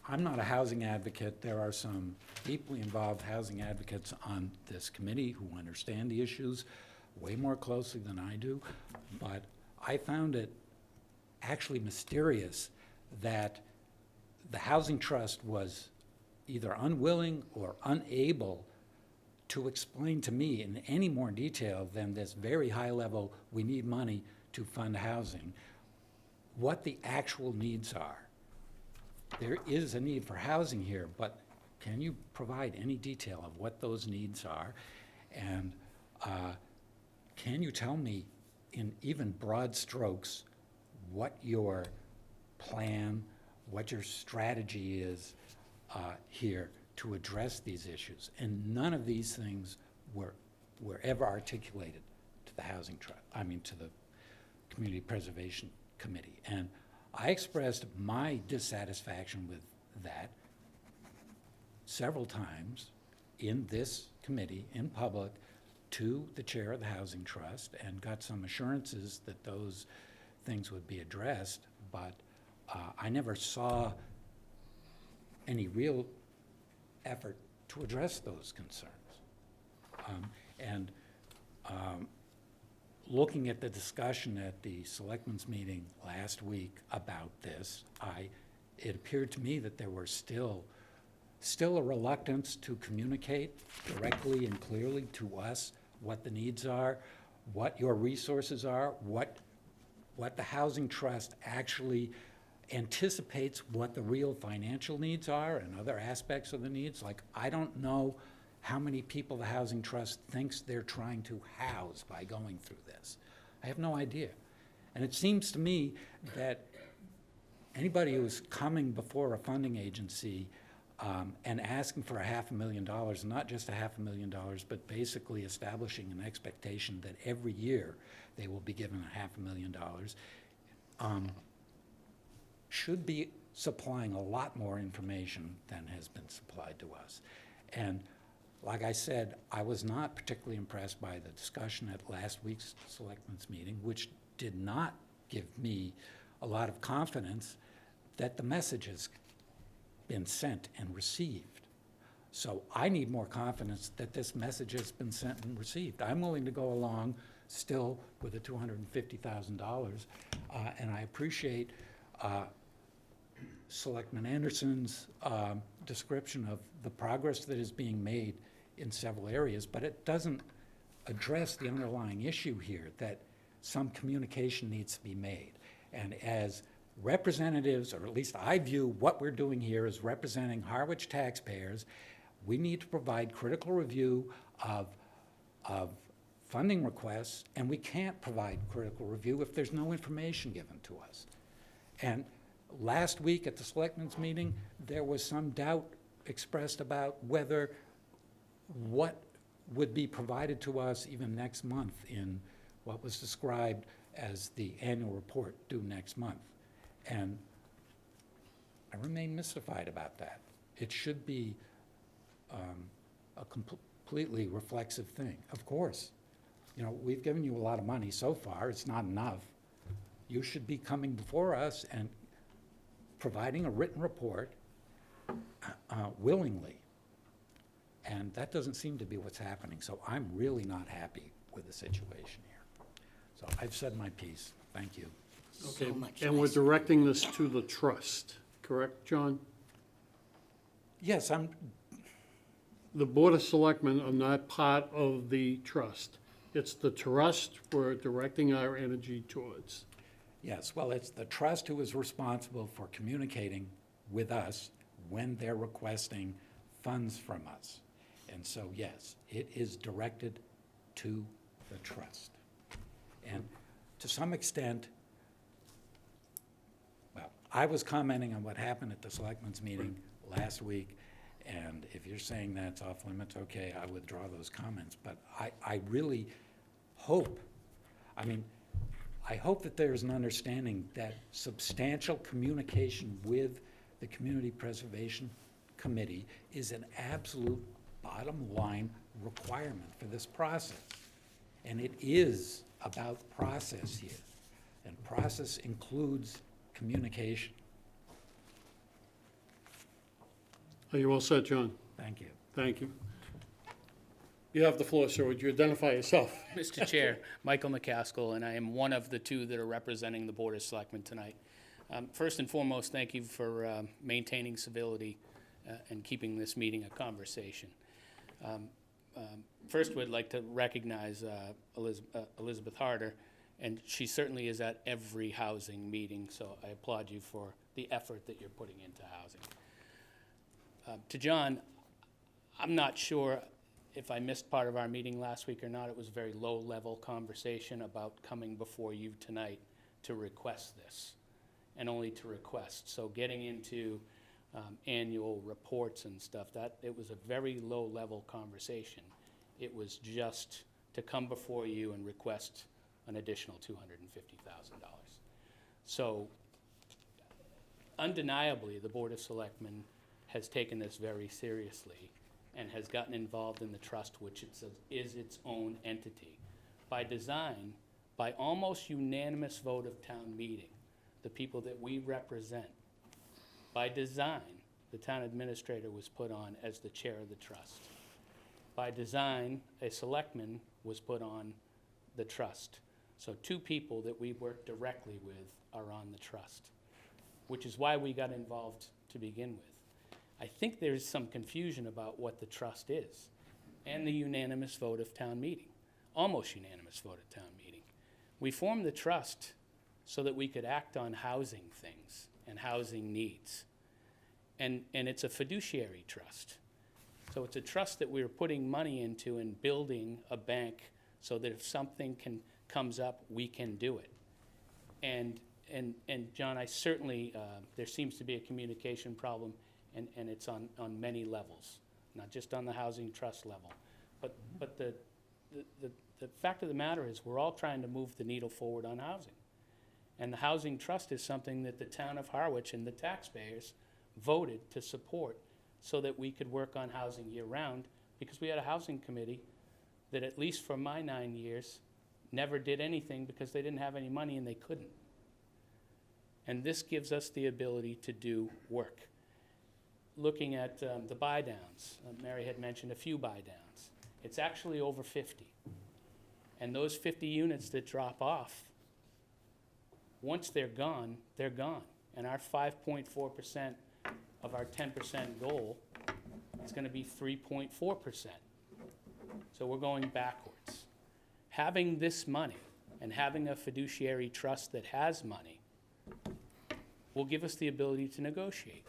S6: I'm not a housing advocate. There are some deeply involved housing advocates on this committee who understand the issues way more closely than I do. But I found it actually mysterious that the Housing Trust was either unwilling or unable to explain to me in any more detail than this very high level, we need money to fund housing, what the actual needs are. There is a need for housing here, but can you provide any detail of what those needs are? And can you tell me in even broad strokes what your plan, what your strategy is here to address these issues? And none of these things were ever articulated to the Housing Trust, to the Community Preservation Committee. And I expressed my dissatisfaction with that several times in this committee, in public, to the chair of the Housing Trust, and got some assurances that those things would be addressed, but I never saw any real effort to address those concerns. Looking at the discussion at the selectmen's meeting last week about this, it appeared to me that there were still a reluctance to communicate directly and clearly to us what the needs are, what your resources are, what the Housing Trust actually anticipates what the real financial needs are and other aspects of the needs. Like, I don't know how many people the Housing Trust thinks they're trying to house by going through this. I have no idea. And it seems to me that anybody who's coming before a funding agency and asking for $500,000, not just $500,000, but basically establishing an expectation that every year they will be given $500,000, should be supplying a lot more information than has been supplied to us. And like I said, I was not particularly impressed by the discussion at last week's selectmen's meeting, which did not give me a lot of confidence that the message has been sent and received. So I need more confidence that this message has been sent and received. I'm willing to go along still with the $250,000, and I appreciate Selectman Anderson's description of the progress that is being made in several areas, but it doesn't address the underlying issue here, that some communication needs to be made. And as representatives, or at least I view what we're doing here as representing Harwich taxpayers, we need to provide critical review of funding requests, and we can't provide critical review if there's no information given to us. And last week at the selectmen's meeting, there was some doubt expressed about whether what would be provided to us even next month in what was described as the annual report due next month. And I remain mystified about that. It should be a completely reflexive thing. Of course, we've given you a lot of money so far. It's not enough. You should be coming before us and providing a written report willingly. And that doesn't seem to be what's happening, so I'm really not happy with the situation here. So I've said my piece. Thank you.
S1: Okay,
S3: much
S1: and we're
S3: nicer.
S1: directing this to the trust, correct, John?
S6: Yes,
S1: The Board of Selectmen are not part of the trust. It's the trust we're directing our energy towards.
S6: yes, well, it's the trust who is responsible for communicating with us when they're requesting funds from us. And so, yes, it is directed to the trust. And to some extent, well, I was commenting on what happened at the selectmen's meeting last week, and if you're saying that's off limits, okay, I withdraw those comments. But I really hope, I hope that there's an understanding that substantial communication with the Community Preservation Committee is an absolute bottom line requirement for this process. And it is about process here. And process includes communication.
S1: Are you all set, John?
S6: Thank you.
S1: Thank you. You have the floor, sir. Would you identify yourself?
S12: Mr. Chair, Michael McCaskill, and I am one of the two that are representing the Board of Selectmen tonight. First and foremost, thank you for maintaining civility and keeping this meeting a conversation. First, we'd like to recognize Elizabeth Harder, and she certainly is at every housing meeting, so I applaud you for the effort that you're putting into housing. To John, I'm not sure if I missed part of our meeting last week or not. It was a very low-level conversation about coming before you tonight to request this, and only to request. So getting into annual reports and stuff, it was a very low-level conversation. It was just to come before you and request an additional $250,000. So undeniably, the Board of Selectmen has taken this very seriously and has gotten involved in the trust, which is its own entity. By design, by almost unanimous vote of town meeting, the people that we represent, by design, the town administrator was put on as the chair of the trust. By design, a selectman was put on the trust. So two people that we work directly with are on the trust, which is why we got involved to begin with. I think there's some confusion about what the trust is and the unanimous vote of town meeting, almost unanimous vote of town meeting. We formed the trust so that we could act on housing things and housing needs. And it's a fiduciary trust. So it's a trust that we're putting money into and building a bank so that if something comes up, we can do it. And John, I certainly, there seems to be a communication problem, and it's on many levels, not just on the housing trust level. But the fact of the matter is we're all trying to move the needle forward on housing. And the housing trust is something that the town of Harwich and the taxpayers voted to support so that we could work on housing year-round, because we had a housing committee that, at least for my 9 years, never did anything because they didn't have any money and they couldn't. And this gives us the ability to do work. Looking at the buy-downs, Mary had mentioned a few buy-downs. It's actually over 50. And those 50 units that drop off, once they're gone, they're gone. And our 5.4% of our 10% goal is going to be 3.4%. So we're going backwards. Having this money and having a fiduciary trust that has money will give us the ability to negotiate.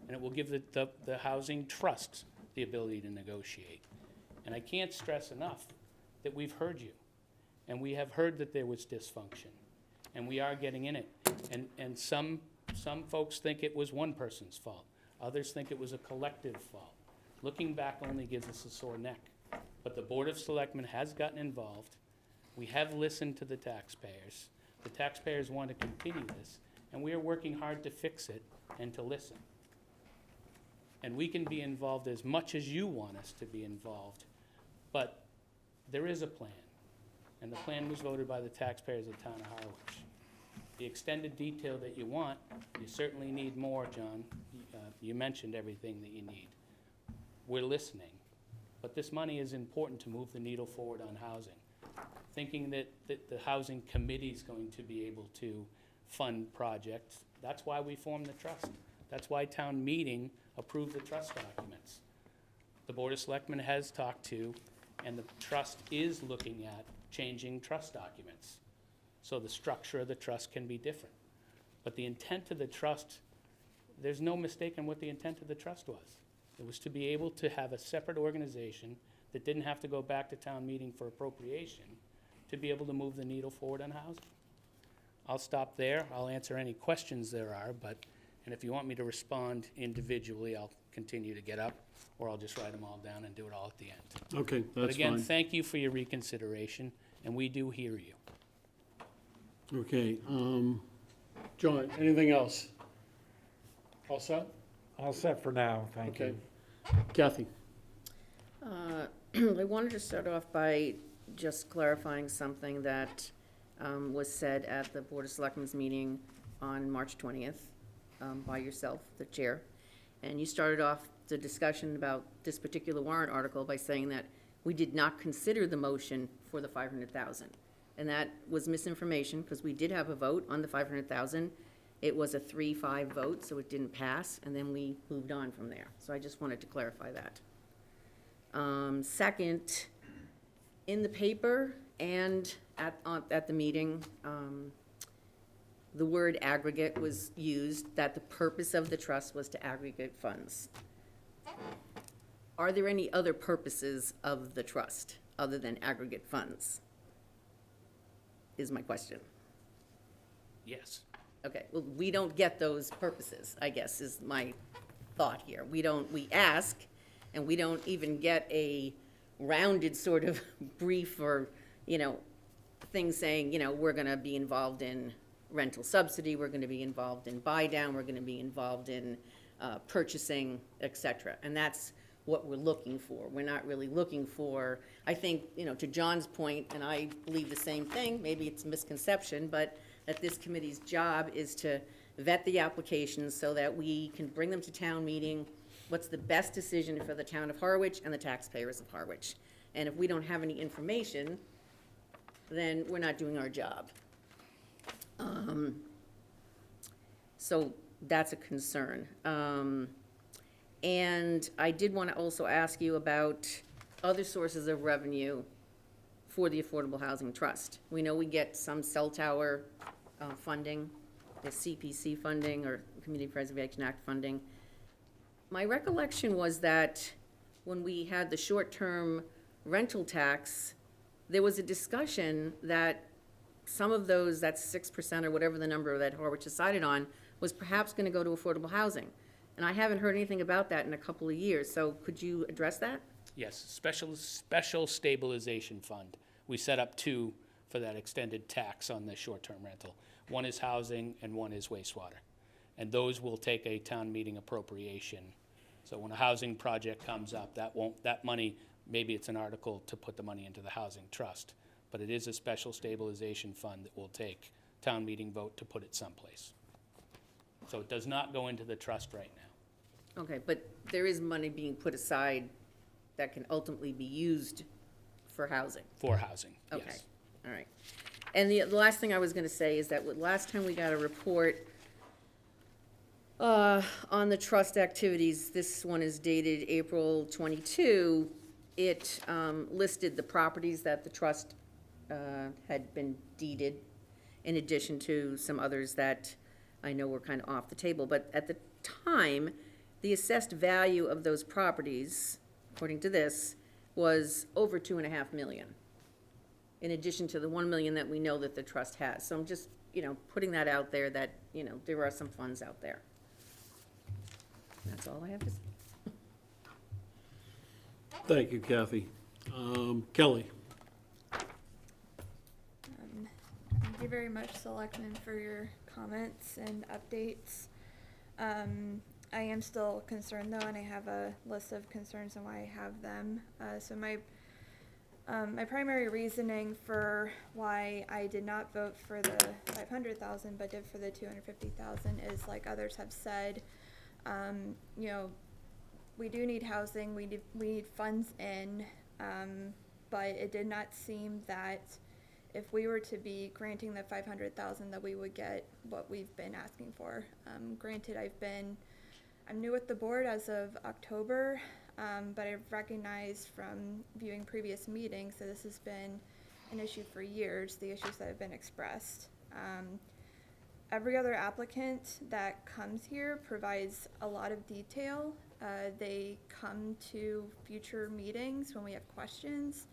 S12: And it will give the housing trust the ability to negotiate. And I can't stress enough that we've heard you. And we have heard that there was dysfunction. And we are getting in it. And some folks think it was one person's fault. Others think it was a collective fault. Looking back only gives us a sore neck. But the Board of Selectmen has gotten involved. We have listened to the taxpayers. The taxpayers want to continue this. And we are working hard to fix it and to listen. And we can be involved as much as you want us to be involved. But there is a plan. And the plan was voted by the taxpayers of the town of Harwich. the extended detail that you want, you certainly need more, John. You mentioned everything that you need. We're listening, but this money is important to move the needle forward on housing. Thinking that the housing committee is going to be able to fund projects, that's why we formed the trust. That's why town meeting approved the trust documents. The Board of Selectmen has talked to, and the trust is looking at changing trust documents. So the structure of the trust can be different. But the intent of the trust, there's no mistaking what the intent of the trust was. It was to be able to have a separate organization that didn't have to go back to town meeting for appropriation to be able to move the needle forward on housing. I'll stop there. I'll answer any questions there are, and if you want me to respond individually, I'll continue to get up, or I'll just write them all down and do it all at the end.
S1: Okay,
S12: But
S1: that's
S12: again,
S1: fine.
S12: thank you for your reconsideration, and we do hear you.
S1: Okay, John, anything else? All set?
S6: All set for now, thank
S1: Okay.
S6: you.
S1: Kathy?
S9: I wanted to start off by just clarifying something that was said at the Board of Selectmen's meeting on March 20th by yourself, the chair. And you started off the discussion about this particular warrant article by saying that we did not consider the motion for the 500,000. And that was misinformation, because we did have a vote on the 500,000. It was a 3-5 vote, so it didn't pass, and then we moved on from there. So I just wanted to clarify that. Second, in the paper and at the meeting, the word aggregate was used, that the purpose of the trust was to aggregate funds. Are there any other purposes of the trust other than aggregate funds? Is my question.
S12: Yes.
S9: Okay, well, we don't get those purposes, I guess, is my thought here. We ask, and we don't even get a rounded sort of brief or, thing saying, we're gonna be involved in rental subsidy, we're gonna be involved in buy down, we're gonna be involved in purchasing, et cetera. And that's what we're looking for. We're not really looking for, I think, to John's point, and I believe the same thing, maybe it's a misconception, but that this committee's job is to vet the applications so that we can bring them to town meeting. What's the best decision for the town of Harwich and the taxpayers of Harwich? And if we don't have any information, then we're not doing our job. So that's a concern. And I did want to also ask you about other sources of revenue for the Affordable Housing Trust. We know we get some cell tower funding, the CPC funding or Community Preservation Act funding. My recollection was that when we had the short-term rental tax, there was a discussion that some of those, that's 6% or whatever the number that Harwich decided on, was perhaps going to go to affordable housing. And I haven't heard anything about that in a couple of years, so could you address that?
S12: Yes, special stabilization fund. We set up two for that extended tax on the short-term rental. One is housing and one is wastewater. And those will take a town meeting appropriation. So when a housing project comes up, that money, maybe it's an article to put the money into the housing trust, but it is a special stabilization fund that will take town meeting vote to put it someplace. So it does not go into the trust right now.
S9: Okay, but there is money being put aside that can ultimately be used for housing?
S12: For housing, yes.
S9: Okay, all right. And the last thing I was gonna say is that last time we got a report on the trust activities, this one is dated April 22, it listed the properties that the trust had been deeded, in addition to some others that I know were kind of off the table. But at the time, the assessed value of those properties, according to this, was over $2.5 million, in addition to the $1 million that we know that the trust has. So I'm just, putting that out there that, there are some funds out there. That's all I have to say.
S1: Thank you, Kathy. Kelly?
S10: Thank you very much, Selectmen, for your comments and updates. I am still concerned though, and I have a list of concerns and why I have them. So my My primary reasoning for why I did not vote for the 500,000 but did for the 250,000 is, like others have said, you know, we do need housing, we need funds in, but it did not seem that if we were to be granting the 500,000 that we would get what we've been asking for. Granted, I'm new with the board as of October, but I've recognized from viewing previous meetings that this has been an issue for years, the issues that have been expressed. Every other applicant that comes here provides a lot of detail. They come to future meetings when we have questions.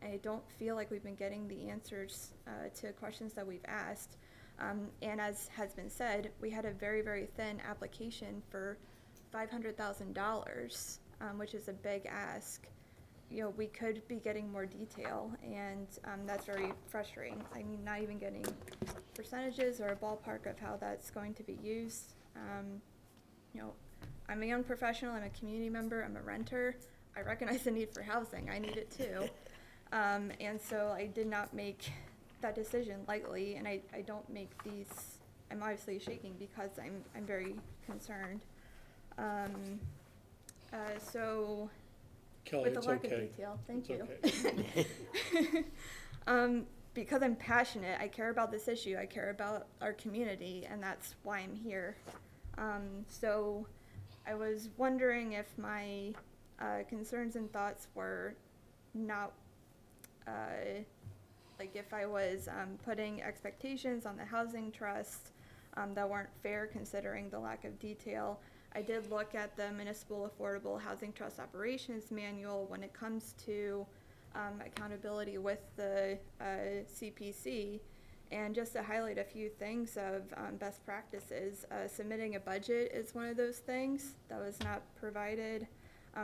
S10: I don't feel like we've been getting the answers to questions that we've asked. And as has been said, we had a very, very thin application for $500,000, which is a big ask. You know, we could be getting more detail, and that's very frustrating. I mean, not even getting percentages or a ballpark of how that's going to be used. You know, I'm a young professional, I'm a community member, I'm a renter. I recognize the need for housing, I need it too. And so I did not make that decision lightly, and I don't make these, I'm obviously shaking because I'm very concerned. So
S1: Kelly,
S10: with the
S1: it's
S10: lack of
S1: okay.
S10: detail, thank
S1: It's
S10: you.
S1: okay.
S10: Because I'm passionate, I care about this issue, I care about our community, and that's why I'm here. So I was wondering if my concerns and thoughts were not, like if I was putting expectations on the housing trust that weren't fair considering the lack of detail. I did look at the Municipal Affordable Housing Trust Operations Manual when it comes to accountability with the CPC. And just to highlight a few things of best practices, submitting a budget is one of those things that was not provided.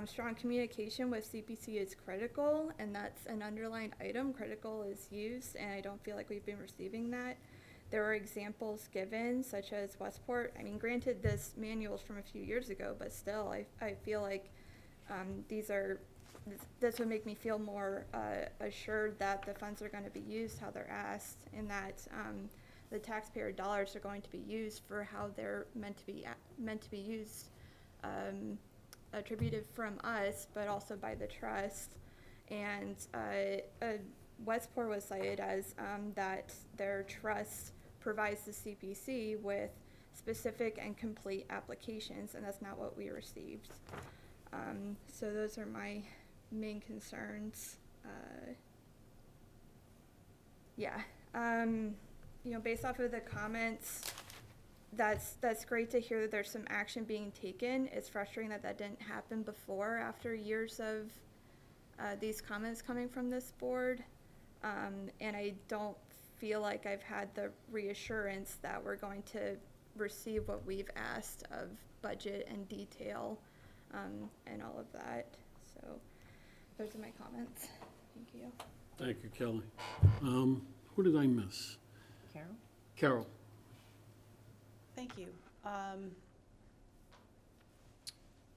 S10: Strong communication with CPC is critical, and that's an underlined item. Critical is used, and I don't feel like we've been receiving that. There were examples given, such as Westport. I mean, granted, this manual is from a few years ago, but still, I feel like this would make me feel more assured that the funds are going to be used how they're asked, and that the taxpayer dollars are going to be used for how they're meant to be used, attributed from us, but also by the trust. And Westport was cited as that their trust provides the CPC with specific and complete applications, and that's not what we received. So those are my main concerns. You know, based off of the comments, that's great to hear that there's some action being taken. It's frustrating that that didn't happen before, after years of these comments coming from this board. And I don't feel like I've had the reassurance that we're going to receive what we've asked of budget and detail, and all of that. So those are my comments. Thank you.
S1: Thank you, Kelly. Who did I miss?
S9: Carol?
S1: Carol.
S5: Thank you.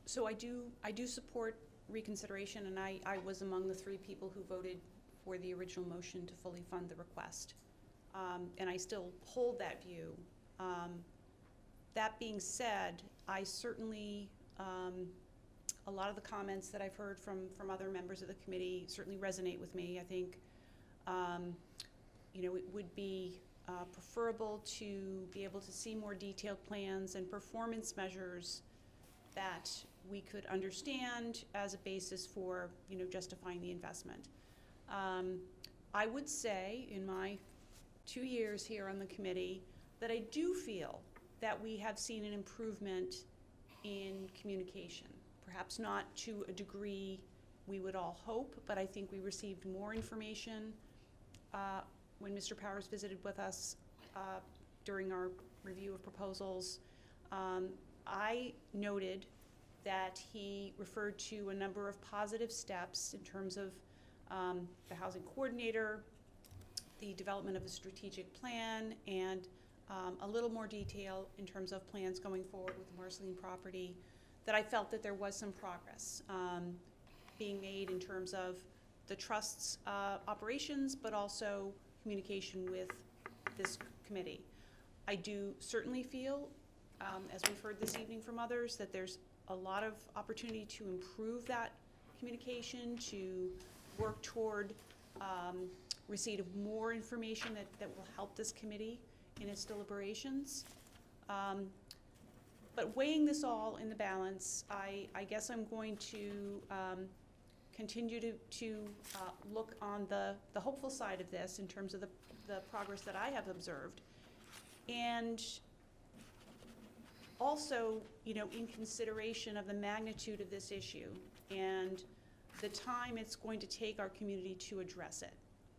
S5: So I do support reconsideration, and I was among the 3 people who voted for the original motion to fully fund the request. And I still hold that view. That being said, I certainly, a lot of the comments that I've heard from other members of the committee certainly resonate with me. I think, you know, it would be preferable to be able to see more detailed plans and performance measures that we could understand as a basis for, you know, justifying the investment. I would say in my 2 years here on the committee that I do feel that we have seen an improvement in communication. Perhaps not to a degree we would all hope, but I think we received more information when Mr. Powers visited with us during our review of proposals. I noted that he referred to a number of positive steps in terms of the housing coordinator, the development of a strategic plan, and a little more detail in terms of plans going forward with the Marceline property, that I felt that there was some progress being made in terms of the trust's operations, but also communication with this committee. I do certainly feel, as we've heard this evening from others, that there's a lot of opportunity to improve that communication, to work toward receipt of more information that will help this committee in its deliberations. But weighing this all in the balance, I guess I'm going to continue to look on the hopeful side of this in terms of the progress that I have observed. And also, in consideration of the magnitude of this issue and the time it's going to take our community to address it,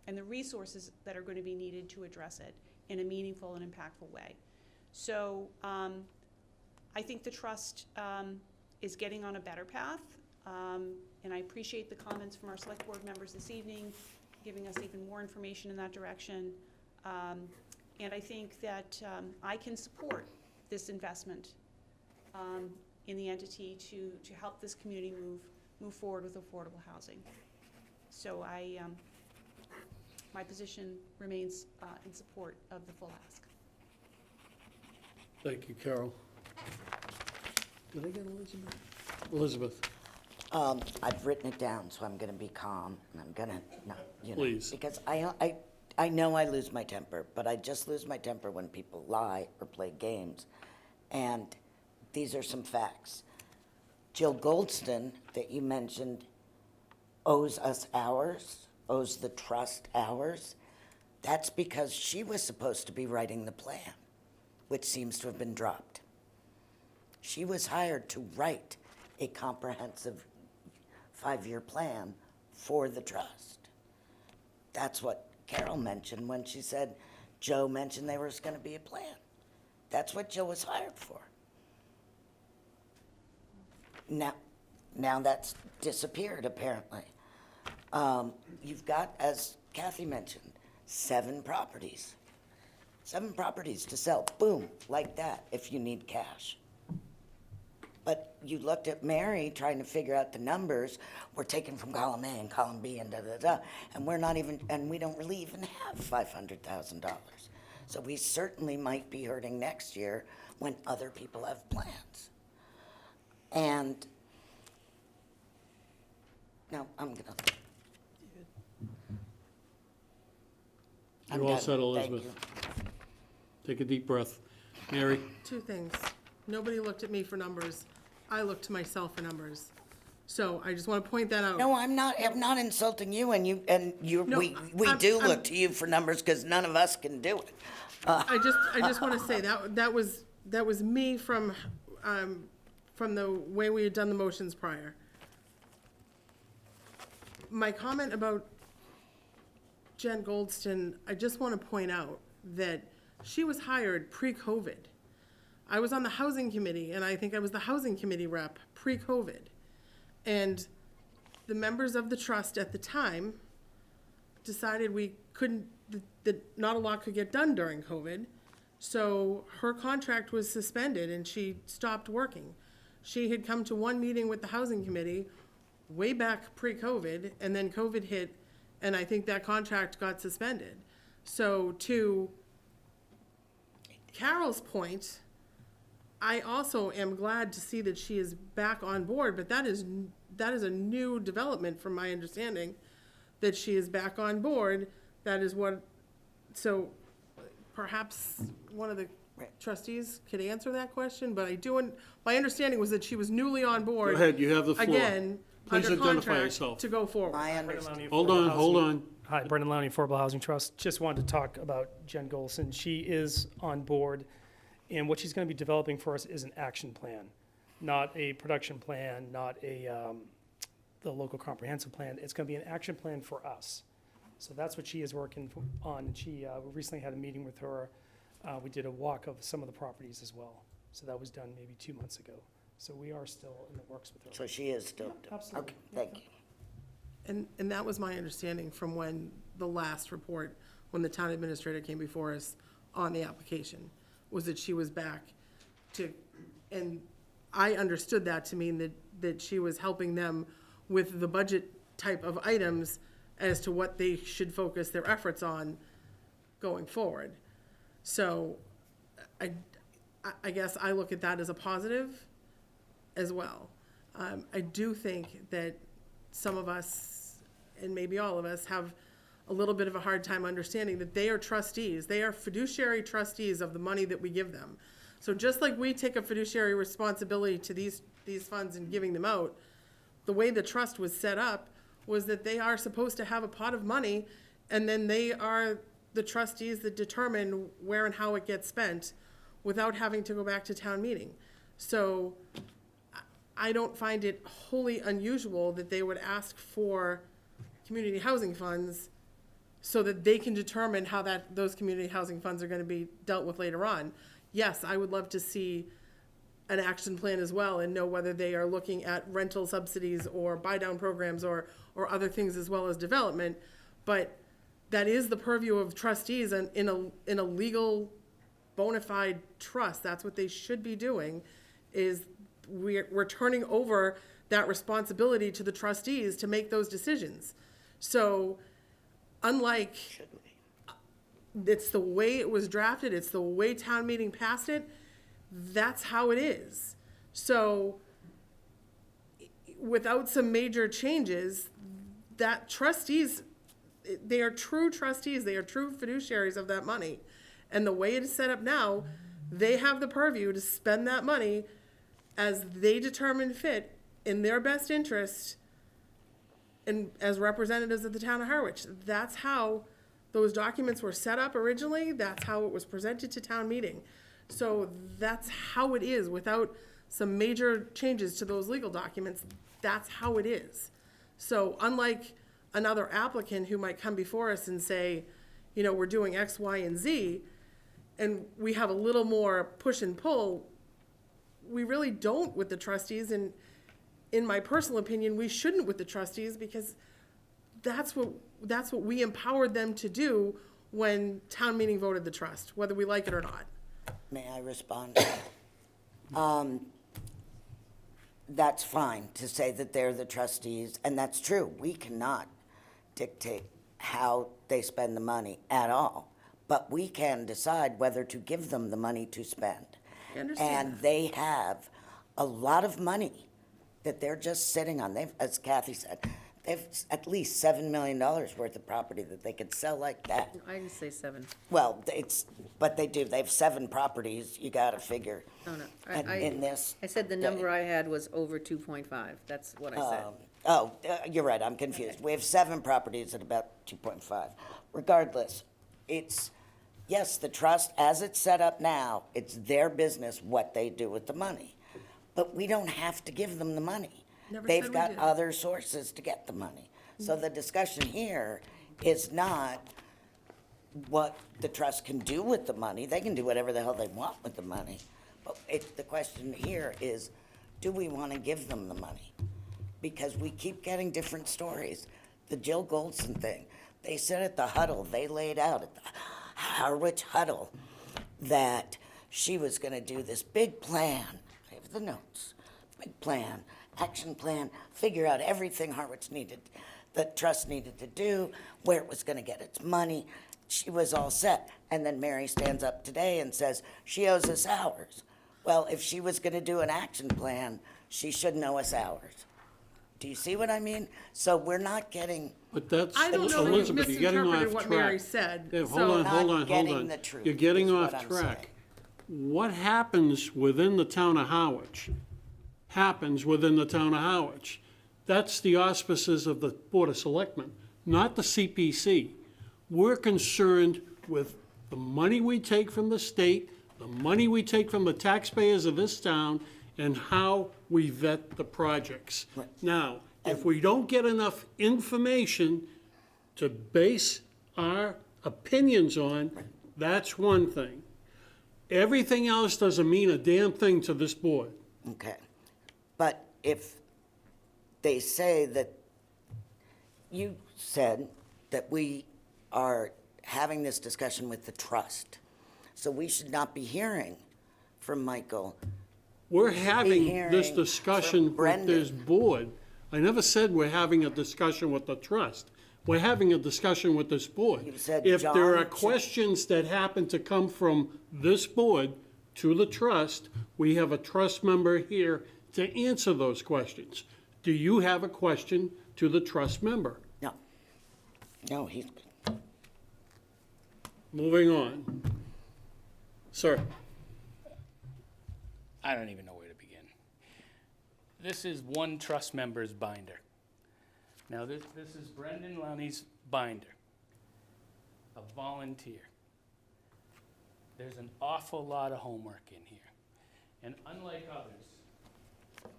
S5: and the resources that are going to be needed to address it in a meaningful and impactful way. So I think the trust is getting on a better path, and I appreciate the comments from our select board members this evening, giving us even more information in that direction. And I think that I can support this investment in the entity to help this community move forward with affordable housing. So my position remains in support of the full ask.
S1: Thank you, Carol. Did I get Elizabeth? Elizabeth,
S3: I've written it down, so I'm gonna be calm, and I'm gonna,
S1: Please.
S3: because I know I lose my temper, but I just lose my temper when people lie or play games. And these are some facts. Jill Goldston, that you mentioned, owes us hours, owes the trust hours. That's because she was supposed to be writing the plan, which seems to have been dropped. She was hired to write a comprehensive 5-year plan for the trust. That's what Carol mentioned when she said Joe mentioned there was going to be a plan. That's what Joe was hired for. Now that's disappeared, apparently. You've got, as Kathy mentioned, 7 properties. 7 properties to sell, boom, like that, if you need cash. But you looked at Mary trying to figure out the numbers. We're taking from column A and column B and da-da-da, and we're not even, and we don't really even have $500,000. So we certainly might be hurting next year when other people have plans. And, no, I'm gonna.
S1: you're all set,
S3: Thank
S1: Elizabeth.
S3: you.
S1: Take a deep breath. Mary?
S2: 2 things. Nobody looked at me for numbers. I looked to myself for numbers. So I just want to point that out.
S3: No, I'm not insulting you, and
S2: No,
S3: we
S2: I'm-
S3: do
S2: I'm-
S3: look to you for numbers, because none of us can do it.
S2: I just want to say that was me from the way we had done the motions prior. My comment about Jen Goldston, I just want to point out that she was hired pre-COVID. I was on the housing committee, and I think I was the housing committee rep pre-COVID. And the members of the trust at the time decided we couldn't, that not a lot could get done during COVID. So her contract was suspended and she stopped working. She had come to one meeting with the housing committee way back pre-COVID, and then COVID hit, and I think that contract got suspended. So to Carol's point, I also am glad to see that she is back on board, but that is a new development from my understanding, that she is back on board. That is what, so perhaps one of the trustees could answer that question, but my understanding was that she was newly on board.
S1: Go ahead, you have the floor.
S2: Again,
S1: Please
S2: under
S1: identify
S2: contract
S1: yourself.
S2: to go forward.
S3: I understand.
S1: Hold on.
S14: Hi, Brendan Lowney, Affordable Housing Trust. Just wanted to talk about Jen Golson. She is on board, and what she's going to be developing for us is an action plan, not a production plan, not the local comprehensive plan. It's going to be an action plan for us. So that's what she is working on, and we recently had a meeting with her. We did a walk of some of the properties as well. So that was done maybe 2 months ago. So we are still in the works with her.
S3: So she is still.
S14: Absolutely.
S3: Okay, thank you.
S2: And that was my understanding from when the last report, when the town administrator came before us on the application, was that she was back to, and I understood that to mean that she was helping them with the budget type of items as to what they should focus their efforts on going forward. So I guess I look at that as a positive as well. I do think that some of us, and maybe all of us, have a little bit of a hard time understanding that they are trustees. They are fiduciary trustees of the money that we give them. So just like we take a fiduciary responsibility to these funds and giving them out, the way the trust was set up was that they are supposed to have a pot of money, and then they are the trustees that determine where and how it gets spent without having to go back to town meeting. So I don't find it wholly unusual that they would ask for community housing funds so that they can determine how those community housing funds are going to be dealt with later on. Yes, I would love to see an action plan as well and know whether they are looking at rental subsidies or buy-down programs or other things as well as development. But that is the purview of trustees and in a legal bona fide trust. That's what they should be doing, is we're turning over that responsibility to the trustees to make those decisions. So unlike, it's the way it was drafted, it's the way town meeting passed it, that's how it is. So without some major changes, that trustees, they are true trustees, they are true fiduciaries of that money. And the way it is set up now, they have the purview to spend that money as they determine fit in their best interest and as representatives of the town of Harwich. That's how those documents were set up originally. That's how it was presented to town meeting. So that's how it is without some major changes to those legal documents. That's how it is. So unlike another applicant who might come before us and say, you know, we're doing X, Y, and Z, and we have a little more push and pull, we really don't with the trustees. And in my personal opinion, we shouldn't with the trustees, because that's what we empowered them to do when town meeting voted the trust, whether we like it or not.
S3: May I respond? That's fine to say that they're the trustees, and that's true. We cannot dictate how they spend the money at all, but we can decide whether to give them the money to spend.
S2: I understand
S3: And they have a lot of money that they're just sitting on. They've, as Kathy said, they've at least $7 million worth of property that they could sell like that.
S9: I didn't say 7.
S3: Well, but they do. They have 7 properties. You got to figure.
S9: No, no.
S3: In this.
S9: I said the number I had was over 2.5. That's what I said.
S3: You're right. I'm confused. We have 7 properties at about 2.5. Regardless, it's, yes, the trust, as it's set up now, it's their business what they do with the money. But we don't have to give them the money.
S2: Never
S3: They've
S2: said we
S3: got
S2: did.
S3: other sources to get the money. So the discussion here is not what the trust can do with the money. They can do whatever the hell they want with the money. But the question here is, do we want to give them the money? Because we keep getting different stories. The Jill Goldson thing, they said at the huddle, they laid out at the Harwich huddle that she was going to do this big plan. I have the notes. Big plan, action plan, figure out everything Harwich needed, the trust needed to do, where it was going to get its money. She was all set. And then Mary stands up today and says, she owes us hours. Well, if she was going to do an action plan, she shouldn't owe us hours. Do you see what I mean? So we're not getting,
S1: But that's,
S2: I don't know that you
S1: Elizabeth, you're getting off
S2: misinterpreted what Mary
S1: track.
S2: said.
S1: Yeah,
S2: So-
S1: hold on.
S3: getting the truth,
S1: You're getting
S3: is
S1: off
S3: what I'm
S1: track.
S3: saying.
S1: What happens within the town of Harwich happens within the town of Harwich. That's the auspices of the Board of Selectmen, not the CPC. We're concerned with the money we take from the state, the money we take from the taxpayers of this town, and how we vet the projects. Now, if we don't get enough information to base our opinions on, that's one thing. Everything else doesn't mean a damn thing to this board.
S3: okay. But if they say that, you said that we are having this discussion with the trust, so we should not be hearing from Michael.
S1: We're having this
S3: hearing
S1: discussion
S3: from
S1: with this
S3: Brendan.
S1: board. I never said we're having a discussion with the trust. we're having a discussion with this board.
S3: You said
S1: If there are
S3: John-
S1: questions that happen to come from this board to the trust, we have a trust member here to answer those questions. Do you have a question to the trust member?
S3: No. No, he's,
S1: Moving on. Sir?
S12: I don't even know where to begin. This is one trust member's binder. Now, this is Brendan Lowney's binder, a volunteer. There's an awful lot of homework in here. And unlike others,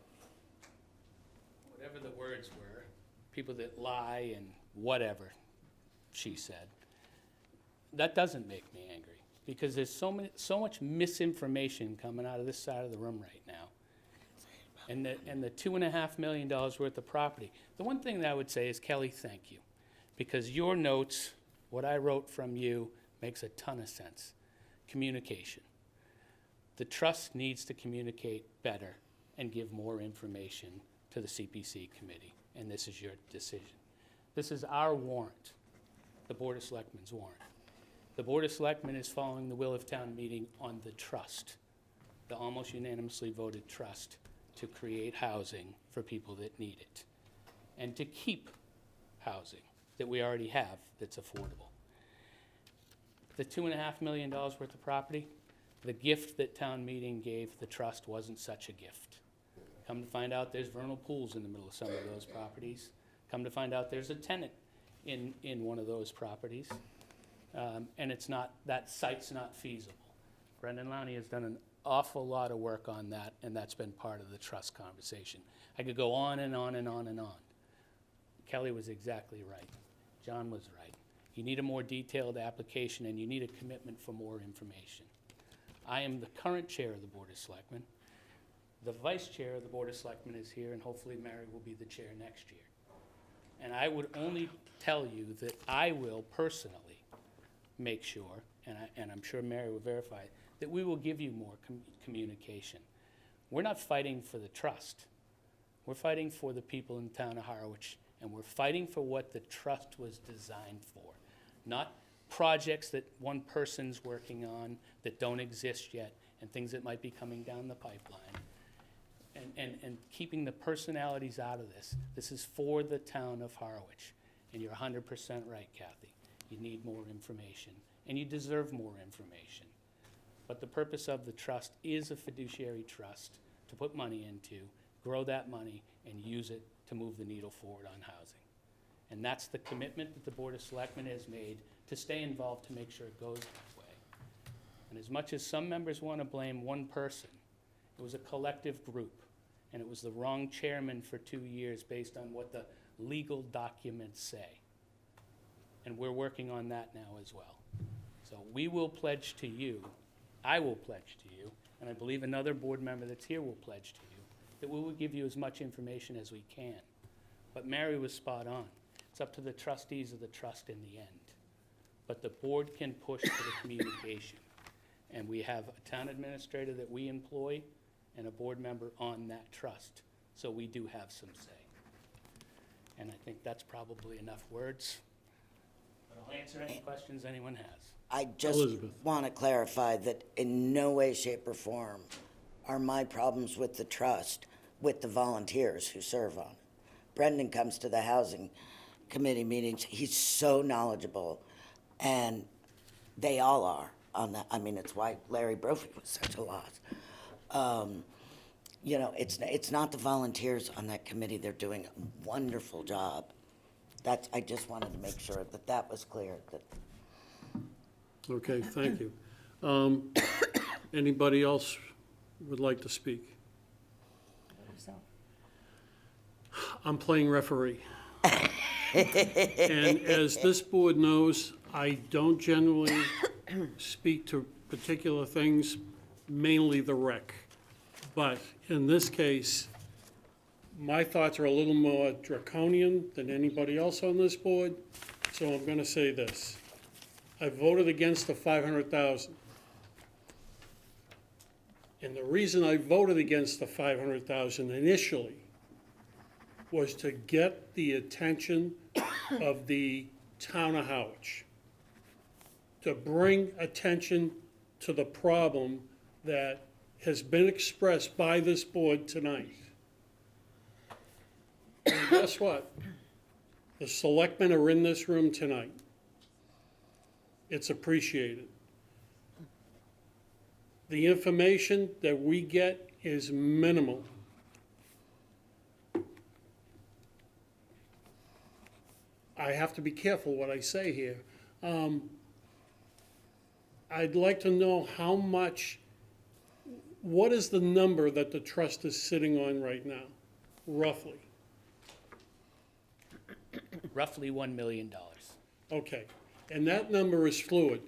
S12: whatever the words were, people that lie and whatever she said, that doesn't make me angry, because there's so much misinformation coming out of this side of the room right now. And the $2.5 million worth of property. The one thing that I would say is, Kelly, thank you, because your notes, what I wrote from you, makes a ton of sense. Communication. The trust needs to communicate better and give more information to the CPC committee, and this is your decision. This is our warrant, the Board of Selectmen's warrant. The Board of Selectmen is following the will of town meeting on the trust, the almost unanimously voted trust to create housing for people that need it, and to keep housing that we already have that's affordable. The $2.5 million worth of property, the gift that town meeting gave the trust wasn't such a gift. Come to find out, there's vernal pools in the middle of some of those properties. Come to find out, there's a tenant in one of those properties. And it's not, that site's not feasible. Brendan Lowney has done an awful lot of work on that, and that's been part of the trust conversation. I could go on and on and on and on. Kelly was exactly right. John was right. You need a more detailed application, and you need a commitment for more information. I am the current chair of the Board of Selectmen. The vice chair of the Board of Selectmen is here, and hopefully Mary will be the chair next year. And I would only tell you that I will personally make sure, and I'm sure Mary will verify, that we will give you more communication. We're not fighting for the trust. We're fighting for the people in the town of Harwich, and we're fighting for what the trust was designed for, not projects that one person's working on that don't exist yet, and things that might be coming down the pipeline. And keeping the personalities out of this. This is for the town of Harwich, and you're 100% right, Kathy. You need more information, and you deserve more information. But the purpose of the trust is a fiduciary trust to put money into, grow that money, and use it to move the needle forward on housing. And that's the commitment that the Board of Selectmen has made to stay involved to make sure it goes that way. And as much as some members want to blame one person, it was a collective group, and it was the wrong chairman for 2 years based on what the legal documents say. And we're working on that now as well. So we will pledge to you, I will pledge to you, and I believe another board member that's here will pledge to you, that we will give you as much information as we can. But Mary was spot on. It's up to the trustees of the trust in the end. But the board can push for the communication. And we have a town administrator that we employ and a board member on that trust. So we do have some say. And I think that's probably enough words. But I'll answer any questions anyone has.
S3: I just
S1: Elizabeth.
S3: want to clarify that in no way, shape, or form are my problems with the trust with the volunteers who serve on it. Brendan comes to the housing committee meetings. He's so knowledgeable, and they all are on that. I mean, it's why Larry Brophy was such a loss. You know, it's not the volunteers on that committee. They're doing a wonderful job. I just wanted to make sure that that was clear. That
S1: Okay, thank you. Anybody else would like to speak? I'm playing referee. And as this board knows, I don't generally speak to particular things, mainly the rec. But in this case, my thoughts are a little more draconian than anybody else on this board, so I'm gonna say this. I voted against the 500,000. And the reason I voted against the 500,000 initially was to get the attention of the town of Harwich to bring attention to the problem that has been expressed by this board tonight. And guess what? The selectmen are in this room tonight. It's appreciated. The information that we get is minimal. I have to be careful what I say here. I'd like to know how much, what is the number that the trust is sitting on right now, roughly?
S12: Roughly $1 million.
S1: Okay, and that number is fluid.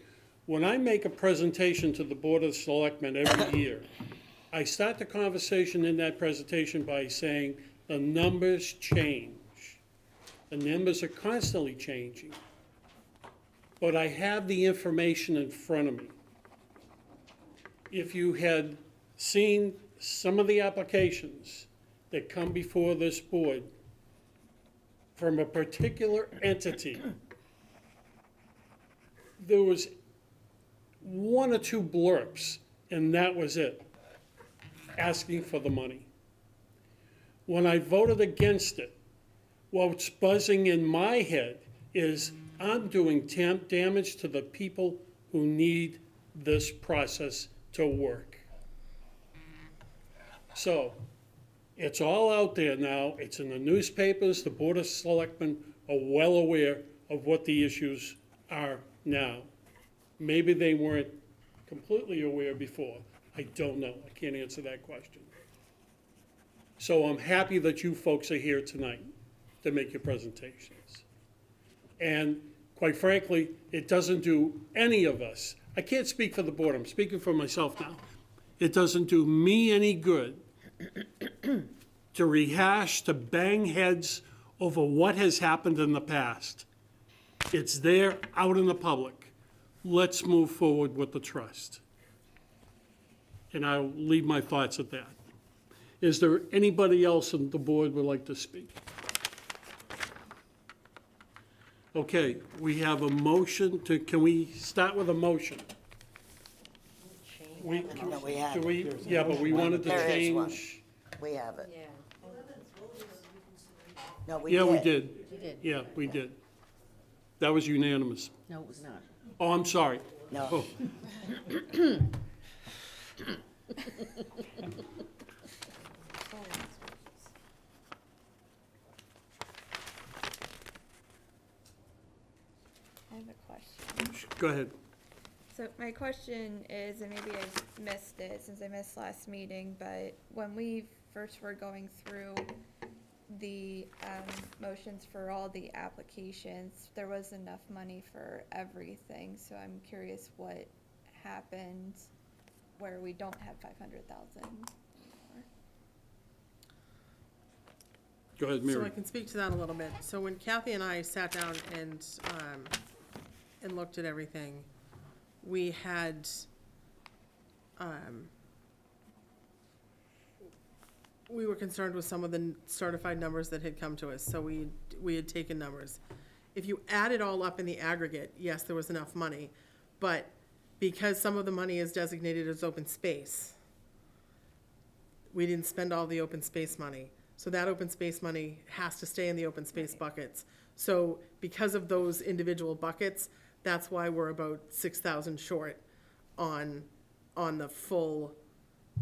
S1: When I make a presentation to the Board of Selectmen every year, I start the conversation in that presentation by saying the numbers change. The numbers are constantly changing. But I have the information in front of me. If you had seen some of the applications that come before this board from a particular entity, there was one or two blurps, and that was it, asking for the money. When I voted against it, what's buzzing in my head is I'm doing damage to the people who need this process to work. So, it's all out there now, it's in the newspapers, the Board of Selectmen are well aware of what the issues are now. Maybe they weren't completely aware before, I don't know, I can't answer that question. So I'm happy that you folks are here tonight to make your presentations. And quite frankly, it doesn't do any of us, I can't speak for the board, I'm speaking for myself now. It doesn't do me any good to rehash, to bang heads over what has happened in the past. It's there, out in the public. Let's move forward with the trust. And I'll leave my thoughts at that. Is there anybody else on the board would like to speak? Okay, we have a motion to, can we start with a motion?
S3: No, we have
S1: Do
S3: it.
S1: we, yeah, but we wanted to
S3: There is one.
S1: change.
S3: We have it.
S13: Yeah.
S3: No, we did.
S1: Yeah, we did.
S9: We did.
S1: Yeah, we did. That was unanimous.
S9: No, it was not.
S1: Oh, I'm sorry.
S3: No.
S1: Oh,
S10: I have a question.
S1: go ahead.
S10: So my question is, and maybe I missed it since I missed last meeting, but when we first were going through the motions for all the applications, there was enough money for everything. So I'm curious what happened where we don't have 500,000.
S1: Go ahead,
S2: So
S1: Mary.
S2: I can speak to that a little bit. So when Kathy and I sat down and looked at everything, we had, we were concerned with some of the certified numbers that had come to us, so we had taken numbers. If you add it all up in the aggregate, yes, there was enough money, but because some of the money is designated as open space, we didn't spend all the open space money. So that open space money has to stay in the open space buckets. So because of those individual buckets, that's why we're about 6,000 short on the full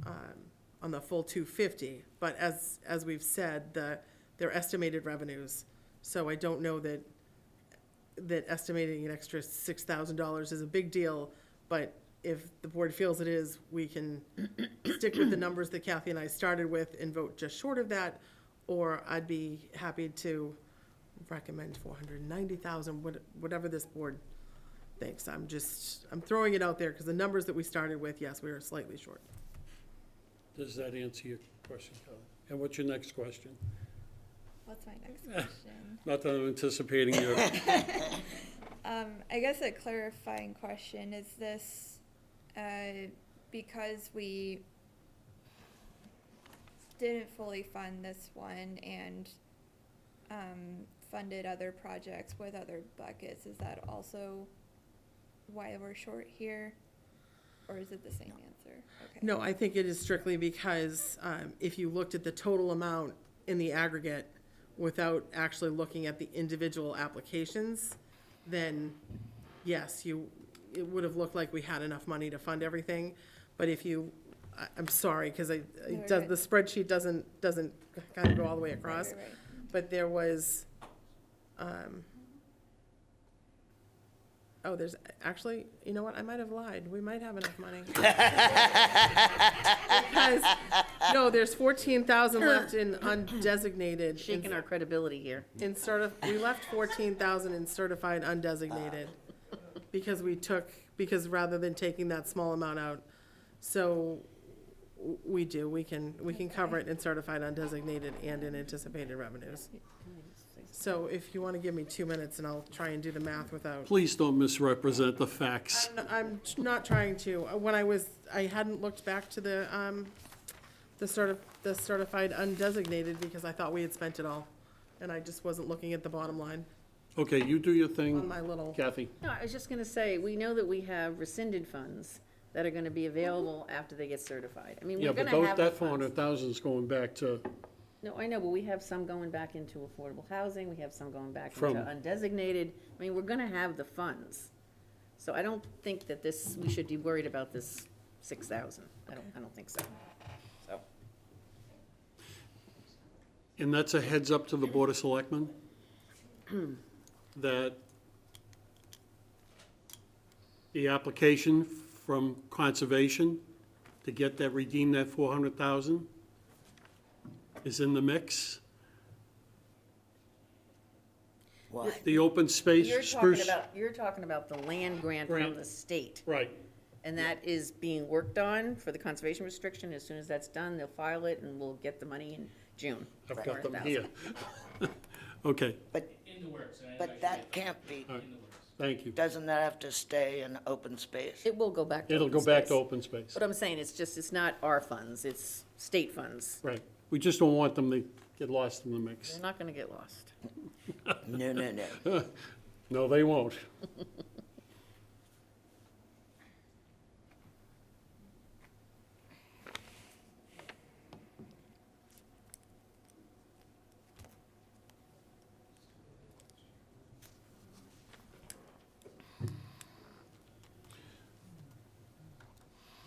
S2: 250. But as we've said, they're estimated revenues. So I don't know that estimating an extra $6,000 is a big deal, but if the board feels it is, we can stick with the numbers that Kathy and I started with and vote just short of that, or I'd be happy to recommend 490,000, whatever this board thinks. I'm throwing it out there because the numbers that we started with, yes, we were slightly short.
S1: Does that answer your question, Kelly? And what's your next question?
S10: What's my next question?
S1: Not that I'm anticipating your,
S10: I guess a clarifying question, is this, because we didn't fully fund this one and, funded other projects with other buckets. Is that also why we're short here? Or is it the same answer? Okay.
S2: No, I think it is strictly because if you looked at the total amount in the aggregate without actually looking at the individual applications, then yes, it would have looked like we had enough money to fund everything. But if you, I'm sorry, because the spreadsheet doesn't kind of go all the way across.
S10: Right.
S2: But there was, oh, there's actually, you know what, I might have lied. We might have enough money. Because, no, there's 14,000 left in undesignated.
S9: Shaking our credibility here.
S2: We left 14,000 in certified undesignated because because rather than taking that small amount out. So we can cover it in certified undesignated and in anticipated revenues. So if you want to give me 2 minutes and I'll try and do the math without.
S1: Please don't misrepresent the facts.
S2: I'm not trying to. I hadn't looked back to the certified undesignated because I thought we had spent it all. And I just wasn't looking at the bottom line
S1: Okay, you do your
S2: on
S1: thing,
S2: my little.
S1: Kathy.
S9: No, I was just gonna say, we know that we have rescinded funds that are gonna be available after they get certified. I mean,
S1: Yeah,
S9: we're
S1: but
S9: gonna have the
S1: that
S9: funds.
S1: 400,000 is going back to,
S9: No, I know, but we have some going back into affordable housing, we have some going back
S1: From-
S9: into undesignated. I mean, we're gonna have the funds. So I don't think that we should be worried about this 6,000. I don't think so. So,
S1: and that's a heads up to the Board of Selectmen, that the application from Conservation to get that, redeem that 400,000 is in the mix.
S3: What?
S1: The open space spruce.
S9: you're talking about the land grant from
S1: Grant.
S9: the state.
S1: Right,
S9: And that is being worked on for the conservation restriction. As soon as that's done, they'll file it and we'll get the money in June.
S1: I've got them
S9: 400,000.
S1: here. Okay,
S12: In the works.
S3: But that can't be,
S1: all right, thank you.
S3: doesn't that have to stay in open space?
S9: It will go back to
S1: It'll
S9: open
S1: go back to
S9: space.
S1: open space.
S9: What I'm saying, it's not our funds, it's state funds.
S1: Right, we just don't want them to get lost in the mix.
S9: They're not gonna get lost.
S3: No, no, no.
S1: No, they won't.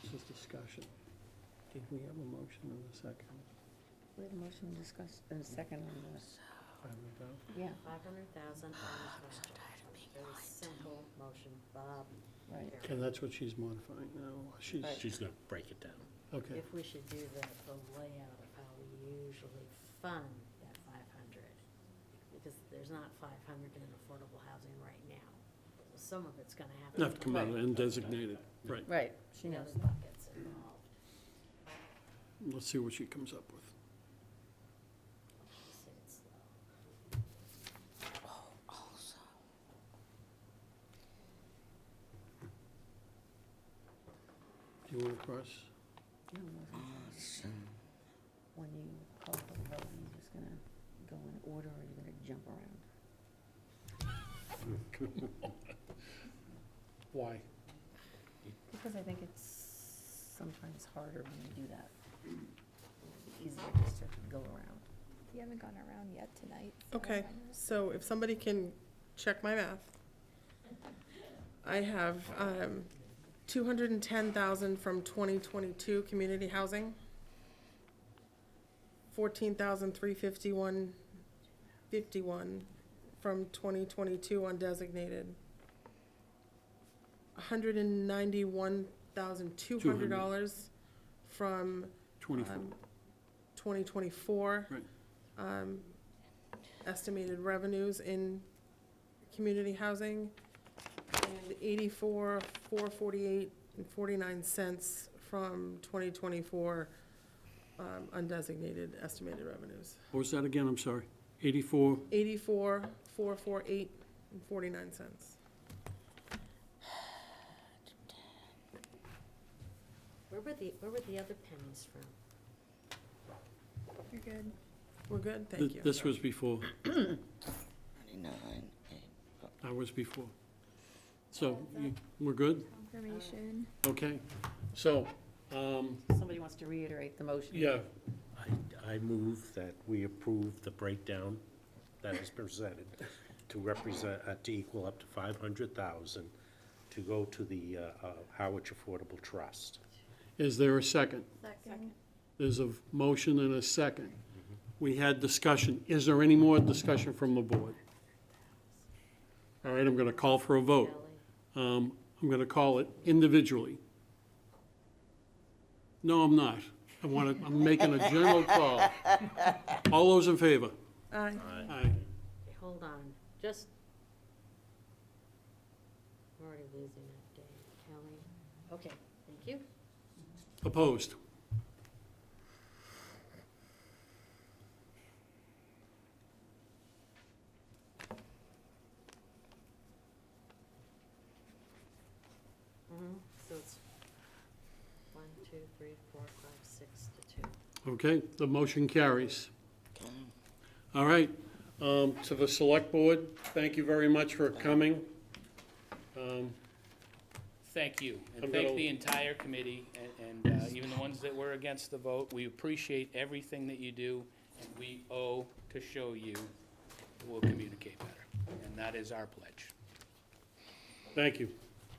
S1: This is discussion. Did we have a motion in a second?
S9: We had a motion to discuss in a second on this. Yeah,
S13: 500,000 very simple motion, Bob.
S9: right.
S1: And that's what she's modifying now.
S8: She's gonna break it down.
S1: Okay,
S13: If we should do the layout of how we usually fund that 500, because there's not 500 in affordable housing right now. So some of it's gonna
S1: have to come out and designated, right.
S9: Right, she
S13: the
S9: knows.
S13: other buckets involved.
S1: Let's see what she comes up with.
S13: Say it slow.
S1: Do you want to cross?
S9: When you call for the vote, are you just gonna go in order or are you gonna jump around?
S1: Why?
S9: Because I think it's sometimes harder when you do that. Easier just to go around.
S10: You haven't gone around yet tonight. so
S2: Okay,
S10: why not?
S2: so if somebody can check my math. I have 210,000 from 2022 community housing. 14,351.51 from 2022 undesignated. $191,200 from
S1: 24,
S2: 2024.
S1: right.
S2: Estimated revenues in community housing, and 84,448.49 from 2024 undesignated estimated revenues.
S1: What was that again? I'm sorry. 84?
S2: 84,448.49.
S13: Where were the other pennies from?
S10: You're good.
S2: We're good, thank you.
S1: This was before.
S3: 39,
S1: That was before. So, we're good?
S10: Confirmation.
S1: Okay. So,
S9: Somebody wants to reiterate the motion?
S1: yeah,
S8: I move that we approve the breakdown that is presented to represent, to equal up to 500,000 to go to the Harwich Affordable Trust.
S1: is there a second?
S10: Second.
S1: There's a motion and a second. We had discussion. Is there any more discussion from the board? All right, I'm going to call for a vote. I'm going to call it individually. No, I'm not. I'm making a general call. All those in favor?
S2: Aye.
S1: Aye.
S13: Okay, hold on, just. I'm already losing it, Dave, Kelly. Okay, thank you.
S1: Opposed?
S13: So it's 1, 2, 3, 4, 5, 6 to 2.
S1: Okay, the motion carries. All right, to the select board, thank you very much for coming.
S12: Thank you,
S1: I'm
S12: and thank
S1: gonna-
S12: the entire committee, and even the ones that were against the vote. We appreciate everything that you do, and we owe to show you that we'll communicate better, and that is our pledge.
S1: Thank you.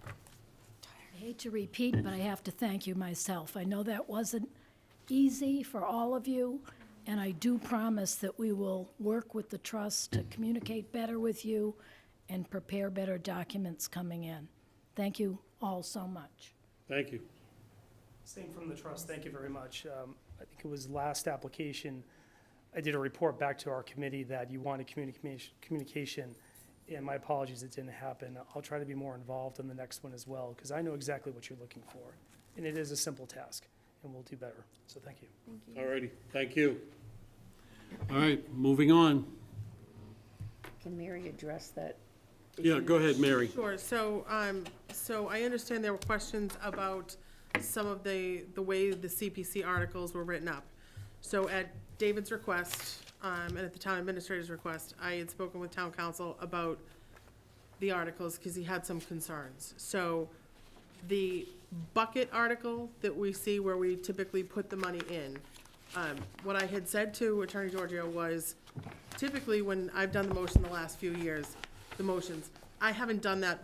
S11: I hate to repeat, but I have to thank you myself. I know that wasn't easy for all of you, and I do promise that we will work with the trust to communicate better with you and prepare better documents coming in. Thank you all so much.
S1: Thank you.
S14: Same from the trust, thank you very much. I think it was last application, I did a report back to our committee that you wanted communication, and my apologies, it didn't happen. I'll try to be more involved in the next one as well, because I know exactly what you're looking for. And it is a simple task, and we'll do better, so thank you.
S10: Thank you.
S1: All righty, thank you. All right, moving on.
S9: Can Mary address that?
S1: Yeah, go ahead, Mary.
S2: Sure, so I understand there were questions about some of the way the CPC articles were written up. So at David's request, and at the town administrator's request, I had spoken with town council about the articles, because he had some concerns. So the bucket article that we see where we typically put the money in, what I had said to Attorney Giorgio was, typically when I've done the motion the last few years, the motions, I haven't done that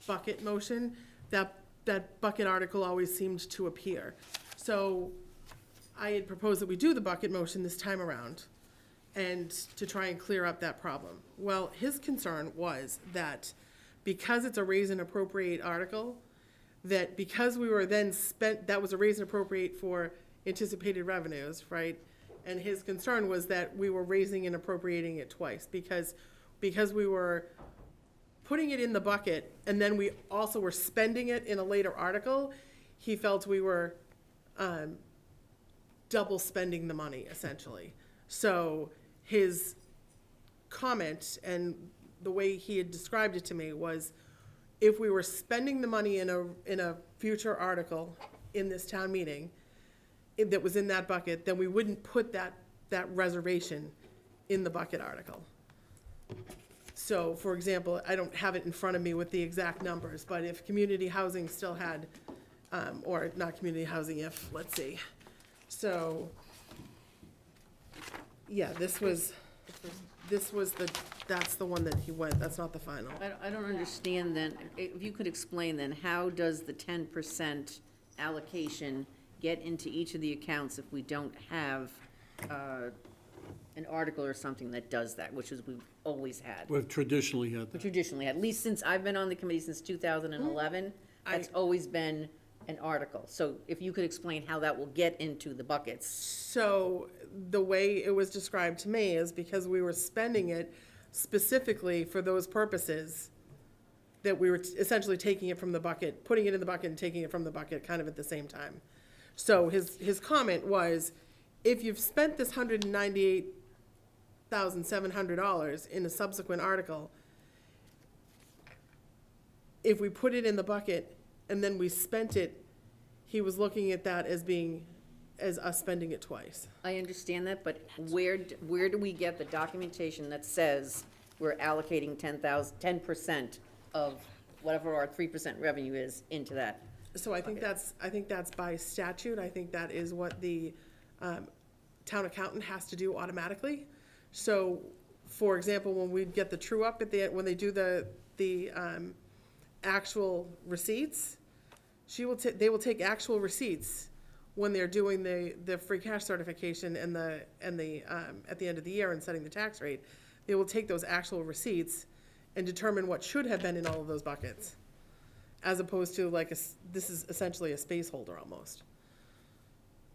S2: bucket motion. That bucket article always seemed to appear. So I had proposed that we do the bucket motion this time around, and to try and clear up that problem. Well, his concern was that because it's a raise and appropriate article, that because we were then spent, that was a raise and appropriate for anticipated revenues, right? And his concern was that we were raising and appropriating it twice, because we were putting it in the bucket, and then we also were spending it in a later article. He felt we were double spending the money, essentially. So his comment and the way he had described it to me was, if we were spending the money in a future article in this town meeting that was in that bucket, then we wouldn't put that reservation in the bucket article. So, for example, I don't have it in front of me with the exact numbers, but if community housing still had, or not community housing, if, let's see. So, yeah, this was that's the one that he went, that's not the final.
S9: I don't understand then, if you could explain then, how does the 10% allocation get into each of the accounts if we don't have an article or something that does that, which is we've always had?
S1: We've traditionally had
S9: We
S1: that.
S9: traditionally had, at least since I've been on the committee since 2011, that's always been an article. So if you could explain how that will get into the buckets.
S2: So the way it was described to me is because we were spending it specifically for those purposes, that we were essentially taking it from the bucket, putting it in the bucket and taking it from the bucket kind of at the same time. So his comment was, if you've spent this $198,700 in a subsequent article, if we put it in the bucket and then we spent it, he was looking at that as us spending it twice.
S9: I understand that, but where do we get the documentation that says we're allocating 10% of whatever our 3% revenue is into that.
S2: So I think that's by statute. I think that is what the town accountant has to do automatically. So, for example, when we get the true up when they do the actual receipts, they will take actual receipts when they're doing the free cash certification and the at the end of the year and setting the tax rate. They will take those actual receipts and determine what should have been in all of those buckets, as opposed to this is essentially a space holder almost.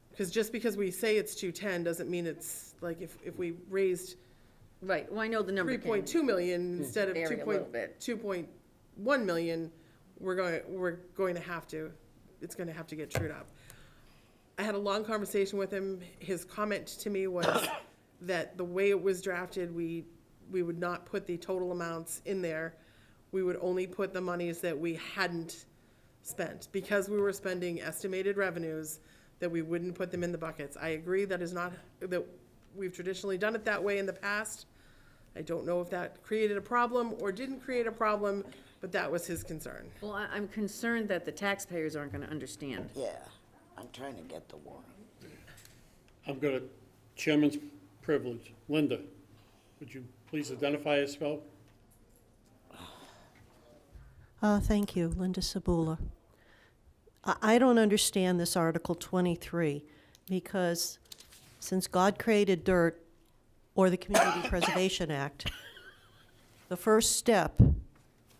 S2: Because just because we say it's 210 doesn't mean it's, like, if we raised
S9: Right, well, I know the number can
S2: 3.2 million instead of
S9: vary a little bit.
S2: 2.1 million, it's gonna have to get trued up. I had a long conversation with him. His comment to me was that the way it was drafted, we would not put the total amounts in there. We would only put the monies that we hadn't spent. Because we were spending estimated revenues, that we wouldn't put them in the buckets. I agree that we've traditionally done it that way in the past. I don't know if that created a problem or didn't create a problem, but that was his concern.
S9: Well, I'm concerned that the taxpayers aren't gonna understand.
S3: Yeah, I'm trying to get the warrant.
S1: I've got a chairman's privilege. Linda, would you please identify yourself?
S15: Thank you, Linda Sabula. I don't understand this Article 23, because since God created dirt, or the Community Preservation Act, the first step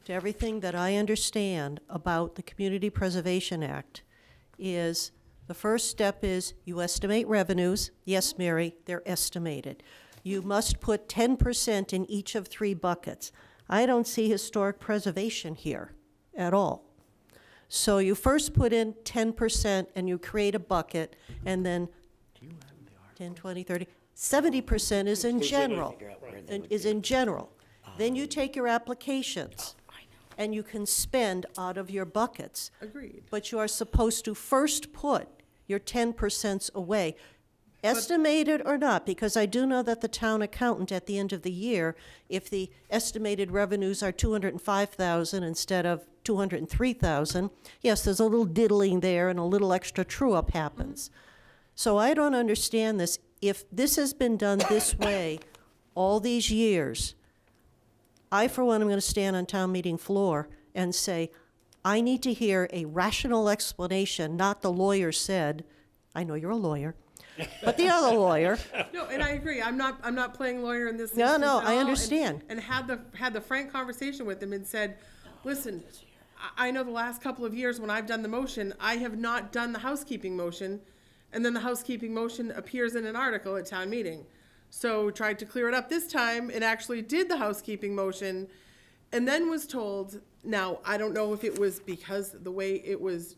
S15: to everything that I understand about the Community Preservation Act is, the first step is you estimate revenues. Yes, Mary, they're estimated. You must put 10% in each of 3 buckets. I don't see historic preservation here at all. So you first put in 10% and you create a bucket, and then 10, 20, 30, 70% is in general, Then you take your applications and you can spend out of your buckets.
S2: Agreed.
S15: But you are supposed to first put your 10% away, estimated or not, because I do know that the town accountant at the end of the year, if the estimated revenues are 205,000 instead of 203,000, yes, there's a little diddling there and a little extra true-up happens. So I don't understand this. If this has been done this way all these years, I, for one, am going to stand on town meeting floor and say, I need to hear a rational explanation, not the lawyer said. I know you're a lawyer, but the other lawyer.
S2: No, and I agree. I'm not playing lawyer in this
S15: No,
S2: instance
S15: no,
S2: at
S15: I
S2: all,
S15: understand.
S2: And had the frank conversation with him and said, listen, I know the last couple of years when I've done the motion, I have not done the housekeeping motion, and then the housekeeping motion appears in an article at town meeting. So tried to clear it up this time and actually did the housekeeping motion, and then was told, now, I don't know if it was because the way it was,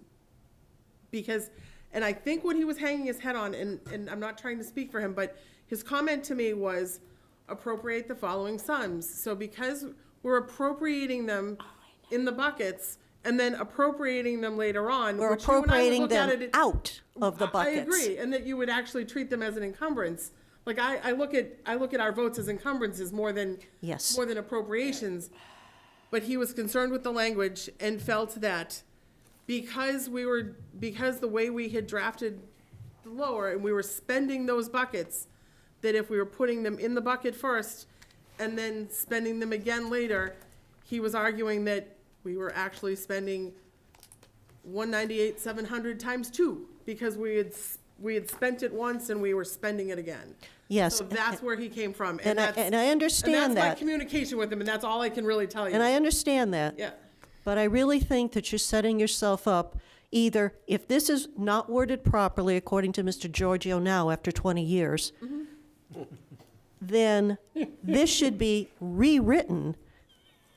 S2: and I think what he was hanging his head on, and I'm not trying to speak for him, but his comment to me was, appropriate the following sums. So because we're appropriating them in the buckets, and then appropriating them later on.
S15: We're
S2: which you and I would
S15: appropriating
S2: look at
S15: them
S2: it-
S15: out of the buckets.
S2: I agree, and that you would actually treat them as an encumbrance. Like, I look at our votes as encumbrances more than
S15: Yes.
S2: appropriations. But he was concerned with the language and felt that because the way we had drafted the lower and we were spending those buckets, that if we were putting them in the bucket first and then spending them again later, he was arguing that we were actually spending 198,700 times 2, because we had spent it once and we were spending it again.
S15: Yes.
S2: So that's where he came from.
S15: And I understand
S2: and that's my
S15: that.
S2: communication with him, and that's all I can really tell you.
S15: And I understand that.
S2: Yeah.
S15: But I really think that you're setting yourself up, either, if this is not worded properly, according to Mr. Giorgio now, after 20 years, then this should be rewritten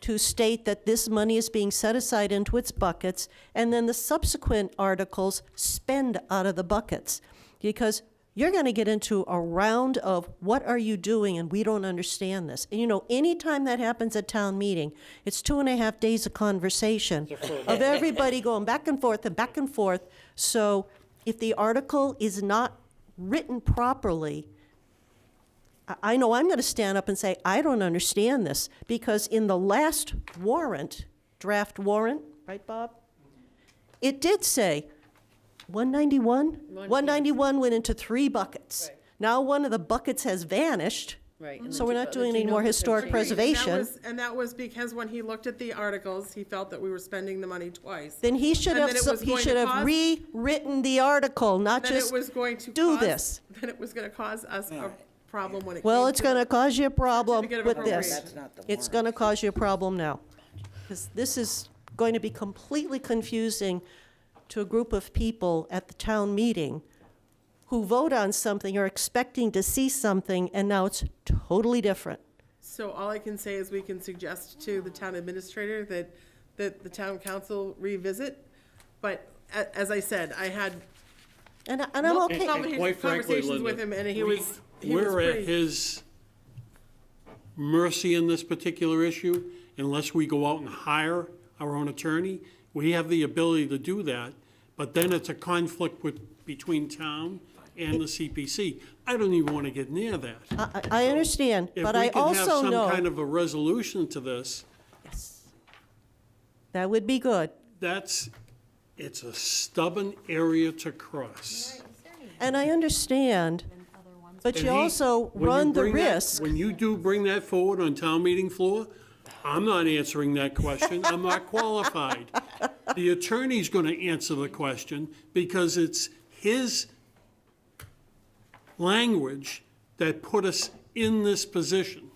S15: to state that this money is being set aside into its buckets, and then the subsequent articles spend out of the buckets. Because you're going to get into a round of what are you doing, and we don't understand this. And anytime that happens at town meeting, it's 2.5 days of conversation of everybody going back and forth and back and forth. So if the article is not written properly, I know I'm going to stand up and say, I don't understand this, because in the last warrant, draft warrant, right, Bob? It did say 191? 191 went into 3 buckets.
S9: Right.
S15: Now one of the buckets has vanished,
S9: Right. and
S15: so
S9: the
S15: we're
S9: two-
S15: not
S9: the
S15: doing
S9: two
S15: any more
S9: numbers have
S15: historic
S9: changed.
S15: preservation.
S2: And that was because when he looked at the articles, he felt that we were spending the money twice.
S15: Then he should
S2: And
S15: have,
S2: then it was
S15: he
S2: going
S15: should
S2: to
S15: have
S2: cause-
S15: rewritten the article, not
S2: Then it
S15: just
S2: was going to
S15: do
S2: cause-
S15: this.
S2: Then it was gonna cause us a problem when it came
S15: Well, it's
S2: to
S15: going to
S2: the-
S15: cause you a problem
S2: Certificate of
S15: with this.
S2: appropriation.
S3: That's not the
S15: It's going to cause you a problem now. Because this is going to be completely confusing to a group of people at the town meeting who vote on something or expecting to see something, and now it's totally different.
S2: So all I can say is we can suggest to the town administrator that the town council revisit. But as I said, I had
S15: And I'm okay.
S1: And quite frankly,
S2: conversations with
S1: Linda,
S2: him, and he was
S1: we're at
S2: pretty.
S1: his mercy in this particular issue, unless we go out and hire our own attorney. We have the ability to do that, but then it's a conflict between town and the CPC. I don't even want to get near that.
S15: I understand, but I
S1: If we can have
S15: also
S1: some kind
S15: know,
S1: of a resolution to this,
S15: that would be good.
S1: it's a stubborn area to cross.
S15: And I understand, but
S1: And
S15: you
S1: he-
S15: also
S1: when you
S15: run the
S1: bring that-
S15: risk.
S1: When you do bring that forward on town meeting floor, I'm not answering that question. I'm not qualified. The attorney's gonna answer the question because it's his language that put us in this position.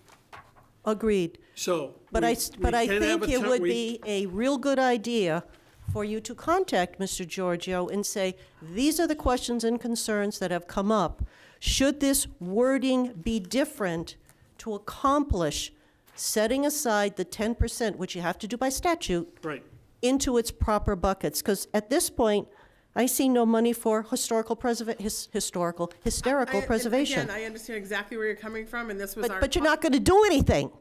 S15: Agreed.
S1: So.
S15: But
S1: we-
S15: I
S1: we can have
S15: think
S1: a
S15: it
S1: town-
S15: would
S1: we-
S15: be a real good idea for you to contact Mr. Giorgio and say, these are the questions and concerns that have come up. Should this wording be different to accomplish setting aside the 10%, which you have to do by statute,
S1: Right.
S15: into its proper buckets? Because at this point, I see no money for hysterical preservation.
S2: Again, I understand exactly where you're coming from, and this was our.
S15: But you're not going to do anything.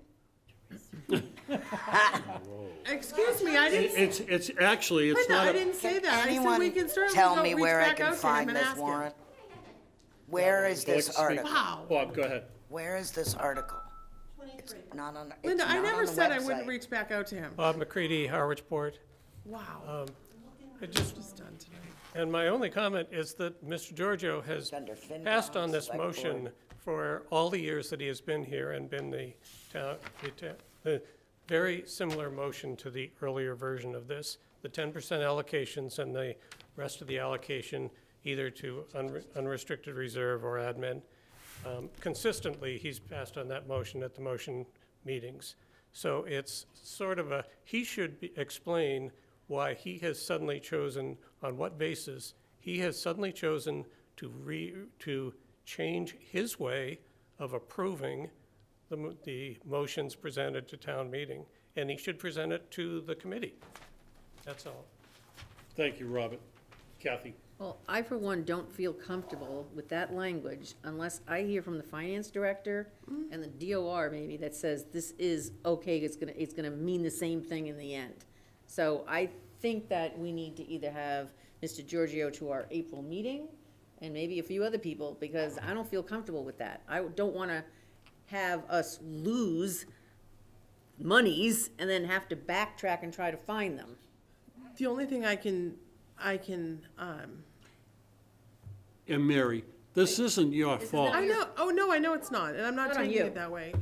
S2: Excuse me, I didn't.
S1: It's actually, it's
S2: Linda,
S1: not
S2: I
S1: a.
S2: didn't say that. I said
S3: Anyone
S2: we can certainly
S3: tell
S2: go
S3: me
S2: reach
S3: where I
S2: back
S3: can
S2: out to him
S3: find
S2: and
S3: this
S2: ask him.
S3: warrant? Where is
S1: Go
S3: this
S1: ahead, speak.
S3: article?
S2: Wow.
S1: Bob, go ahead.
S3: Where is this article? It's not on, it's
S2: Linda, I
S3: not
S2: never
S3: on the
S2: said I wouldn't
S3: website.
S2: reach back out to him.
S16: Bob McCready, Harwich Board.
S2: Wow.
S16: I just,
S2: Done tonight.
S16: and my only comment is that Mr. Giorgio has
S3: Under FinCom,
S16: passed on this
S3: Select
S16: motion
S3: Board.
S16: for all the years that he has been here and been the very similar motion to the earlier version of this, the 10% allocations and the rest of the allocation either to unrestricted reserve or admin. Consistently, he's passed on that motion at the motion meetings. So it's sort of a, he should explain why he has suddenly chosen, on what basis, he has suddenly chosen to change his way of approving the motions presented to town meeting, and he should present it to the committee. That's all.
S1: Thank you, Robert. Kathy?
S9: Well, I, for one, don't feel comfortable with that language unless I hear from the finance director and the DOR maybe that says this is okay, it's gonna mean the same thing in the end. So I think that we need to either have Mr. Giorgio to our April meeting and maybe a few other people, because I don't feel comfortable with that. I don't wanna have us lose monies and then have to backtrack and try to find them.
S2: The only thing I can,
S1: And Mary, this isn't your fault.
S2: I know, oh, no, I know it's not, and I'm not
S9: Not on
S2: taking
S9: you.
S2: it that way.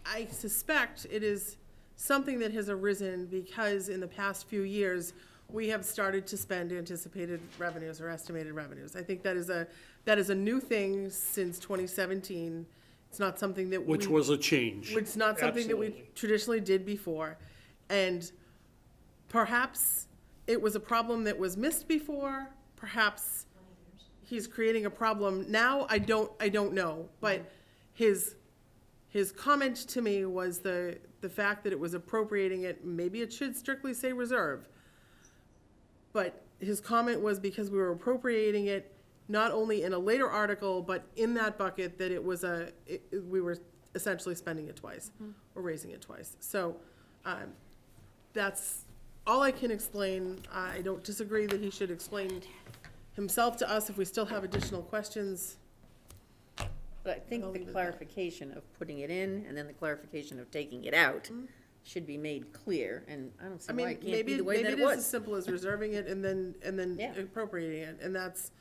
S2: I suspect it is something that has arisen because in the past few years, we have started to spend anticipated revenues or estimated revenues. I think that is a new thing since 2017. It's not something that we.
S1: Which was a change.
S2: It's not something that we
S1: Absolutely.
S2: traditionally did before. And perhaps it was a problem that was missed before, perhaps he's creating a problem now, I don't know. But his comment to me was the fact that it was appropriating it, maybe it should strictly say reserve. But his comment was because we were appropriating it not only in a later article, but in that bucket, that it was we were essentially spending it twice, or raising it twice. So, that's all I can explain. I don't disagree that he should explain himself to us if we still have additional questions.
S9: But I think
S2: I'll
S9: the
S2: leave it at that.
S9: clarification of putting it in and then the clarification of taking it out should be made clear, and I don't see
S2: I
S9: why
S2: mean,
S9: it can't
S2: maybe,
S9: be the way
S2: maybe
S9: that
S2: it
S9: it
S2: is as
S9: was.
S2: simple as reserving it and then
S9: Yeah.
S2: appropriating it, and that's,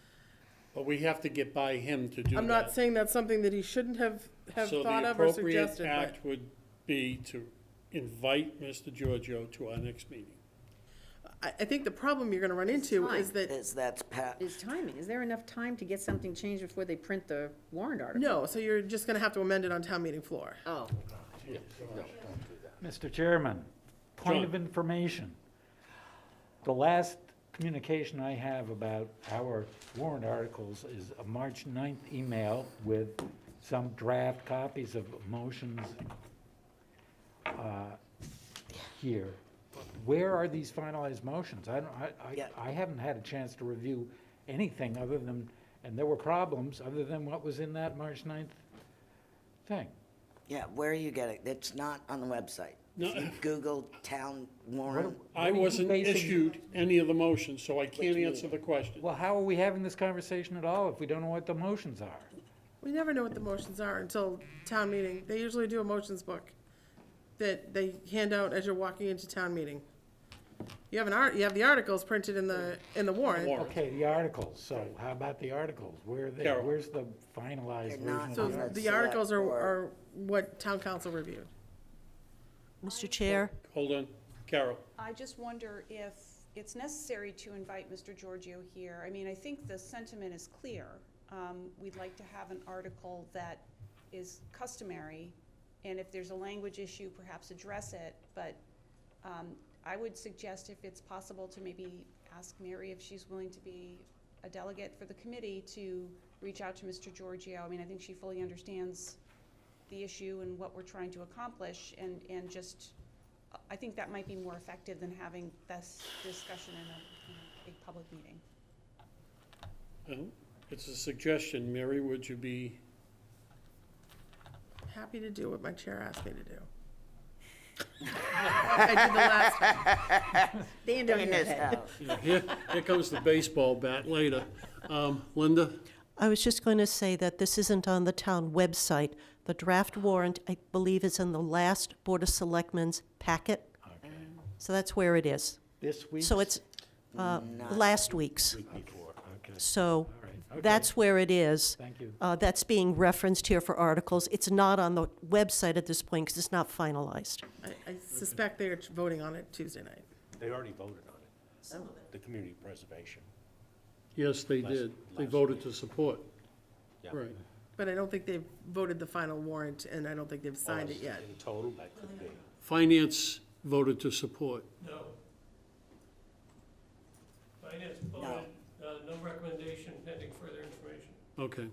S1: But we have to get by him to do that.
S2: I'm not saying that's something that he shouldn't have thought of or suggested,
S1: So the appropriate
S2: but
S1: act would be to invite Mr. Giorgio to our next meeting.
S2: I think the problem you're gonna run into
S9: time.
S2: is that,
S3: That's Pat.
S9: Is timing, is there enough time to get something changed before they print the warrant article?
S2: no, so you're just gonna have to amend it on town meeting floor.
S9: Oh,
S6: Mr. Chairman, point
S1: John.
S6: of information. The last communication I have about our warrant articles is a March 9th email with some draft copies of motions here. Where are these finalized motions?
S3: Yeah.
S6: I haven't had a chance to review anything other than, and there were problems, other than what was in that March 9th thing.
S3: Yeah, where are you getting, it's not on the website.
S1: No.
S3: If you Google town warrant,
S1: I
S6: What are you
S1: wasn't
S6: basing-
S1: issued any of the motions, so I can't
S3: Which
S1: answer the question.
S6: Well, how are we having this conversation at all if we don't know what the motions are?
S2: We never know what the motions are until town meeting. They usually do a motions book that they hand out as you're walking into town meeting. You have the articles printed in the warrant.
S1: Warrant.
S6: Okay, the articles, so how about the articles? Where are they?
S1: Carol.
S6: Where's the finalized
S3: They're
S6: version
S3: not
S6: of
S2: So
S6: the
S3: on
S6: article?
S2: the articles
S3: Select board.
S2: are what town council reviewed.
S15: Mr. Chair?
S1: Hold on, Carol.
S5: I just wonder if it's necessary to invite Mr. Giorgio here. I mean, I think the sentiment is clear. We'd like to have an article that is customary, and if there's a language issue, perhaps address it. But I would suggest, if it's possible, to maybe ask Mary if she's willing to be a delegate for the committee to reach out to Mr. Giorgio. I mean, I think she fully understands the issue and what we're trying to accomplish, and just, I think that might be more effective than having this discussion in a big public meeting.
S1: It's a suggestion. Mary, would you be,
S2: Happy to do what my chair asked me to do. I did the last time.
S9: stand on
S3: in
S9: your
S3: this
S9: head.
S3: house.
S1: here comes the baseball bat later. Linda?
S15: I was just going to say that this isn't on the town website. The draft warrant, I believe, is in the last Board of Selectmen's packet. So that's where it is.
S6: This week?
S15: So it's last week's.
S8: Week before, okay.
S15: So
S6: right, okay.
S15: that's where it is.
S6: Thank you.
S15: That's being referenced here for articles. It's not on the website at this point because it's not finalized.
S2: I suspect they're voting on it Tuesday night.
S8: They already voted on it. Some of it. The community preservation.
S1: Yes, they did. They voted to support.
S8: Yeah.
S1: Right.
S2: But I don't think they've voted the final warrant, and I don't think they've signed it yet.
S8: In total, that could be.
S1: Finance voted to support.
S16: No. Finance voted, no recommendation pending further information.
S1: Okay.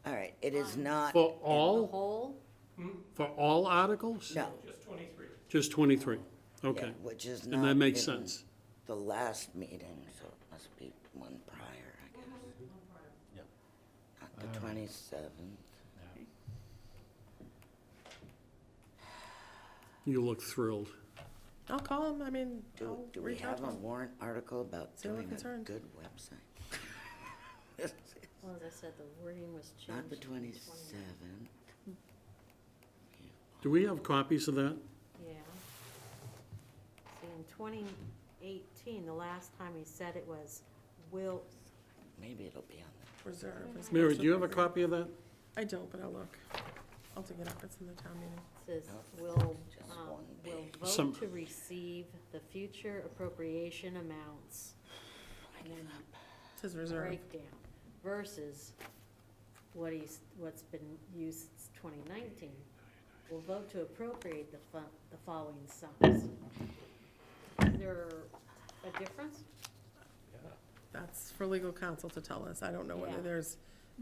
S3: All right, it is not.
S1: For
S9: The
S1: all,
S9: whole,
S1: for all articles?
S3: No,
S16: Just 23.
S1: Just 23?
S3: yeah,
S1: Okay.
S3: which is
S1: And
S3: not
S1: that makes
S3: in
S1: sense.
S3: the last meeting, so it must be one prior, I guess.
S8: Yeah.
S3: Not the 27th.
S1: You look thrilled.
S2: I'll call them, I mean, I'll
S3: Do we
S2: reach out
S3: have
S2: to
S3: a
S2: them.
S3: warrant article about
S2: Say we're
S3: doing a
S2: concerned.
S3: good website?
S13: Well, as I said, the wording was changed.
S3: Not the
S13: to
S3: 27th.
S1: Do we have copies of that?
S13: Yeah. See, in 2018, the last time he said it was will,
S3: Maybe it'll be on
S2: Reserve. as
S1: Mary,
S2: opposed
S1: do you
S2: to-
S1: have a copy of that?
S2: I don't, but I'll look. I'll dig it up, it's in the town meeting.
S13: says will,
S3: one
S13: will
S1: Some-
S13: vote to receive the future appropriation amounts. And then
S2: It says reserve.
S13: breakdown versus what's been used since 2019. Will vote to appropriate the following sums. Is there a difference?
S2: That's for legal counsel to tell us. I don't know whether
S13: Yeah.
S2: there's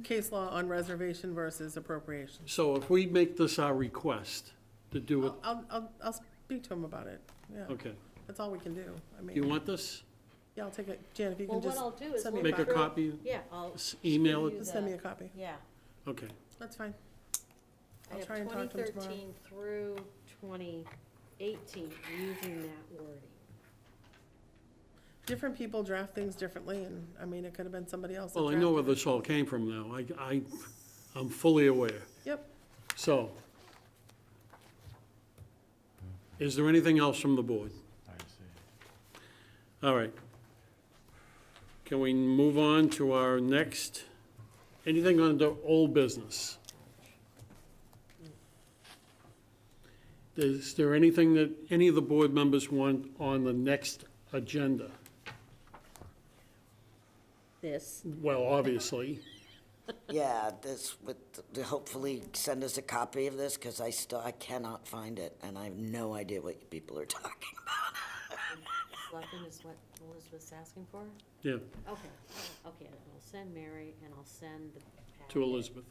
S2: case law on reservation versus appropriation.
S1: So if we make this our request to do it,
S2: I'll speak to him about it, yeah.
S1: okay.
S2: That's all we can do. I
S1: Do you
S2: mean,
S1: want this?
S2: yeah, I'll take it. Jan, if you
S13: Well,
S2: can
S13: what
S2: just
S13: I'll do is
S2: send me
S13: we'll
S1: Make a
S13: through-
S1: copy?
S13: Yeah, I'll.
S1: Email
S13: shoot
S1: it?
S13: you
S2: Just send me
S13: the-
S2: a copy.
S13: Yeah.
S1: Okay.
S2: That's fine.
S13: I
S2: I'll
S13: have
S2: try and talk to him tomorrow.
S13: 2013 through 2018 using that wording.
S2: Different people draft things differently, and, I mean, it could have been somebody else that
S1: Well, I know where
S2: drafted it.
S1: this all came from now. I'm fully aware.
S2: Yep.
S1: So, is there anything else from the board? All right. Can we move on to our next, anything under old business? Is there anything that any of the board members want on the next agenda?
S9: This,
S1: Well, obviously.
S3: Yeah, this would hopefully send us a copy of this, because I cannot find it, and I have no idea what you people are talking about.
S13: Selectmen is what Elizabeth's asking for?
S1: Yeah,
S13: Okay, okay, I'll send Mary and I'll send the packet.
S1: to Elizabeth.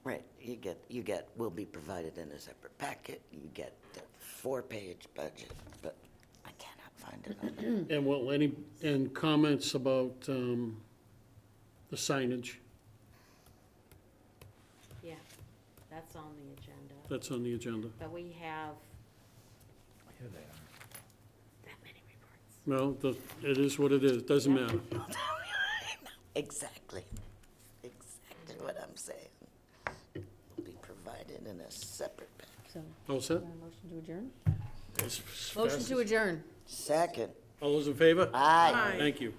S13: Right.
S3: Right, you get, will be provided in a separate packet, you get the 4-page budget, but I cannot find it on there.
S1: And will and comments about the signage,
S13: Yeah, that's on the agenda.
S1: that's on the agenda.
S13: But we have
S6: Here they are.
S13: that many reports.
S1: Well, it is what it is, doesn't matter.
S3: Exactly what I'm saying. Will be provided in a separate packet.
S9: so,
S1: All set?
S9: motion to adjourn?
S1: As fast
S9: Motion to
S1: as-
S9: adjourn.
S3: Second.
S1: All those in favor?
S3: Aye.
S1: Thank you.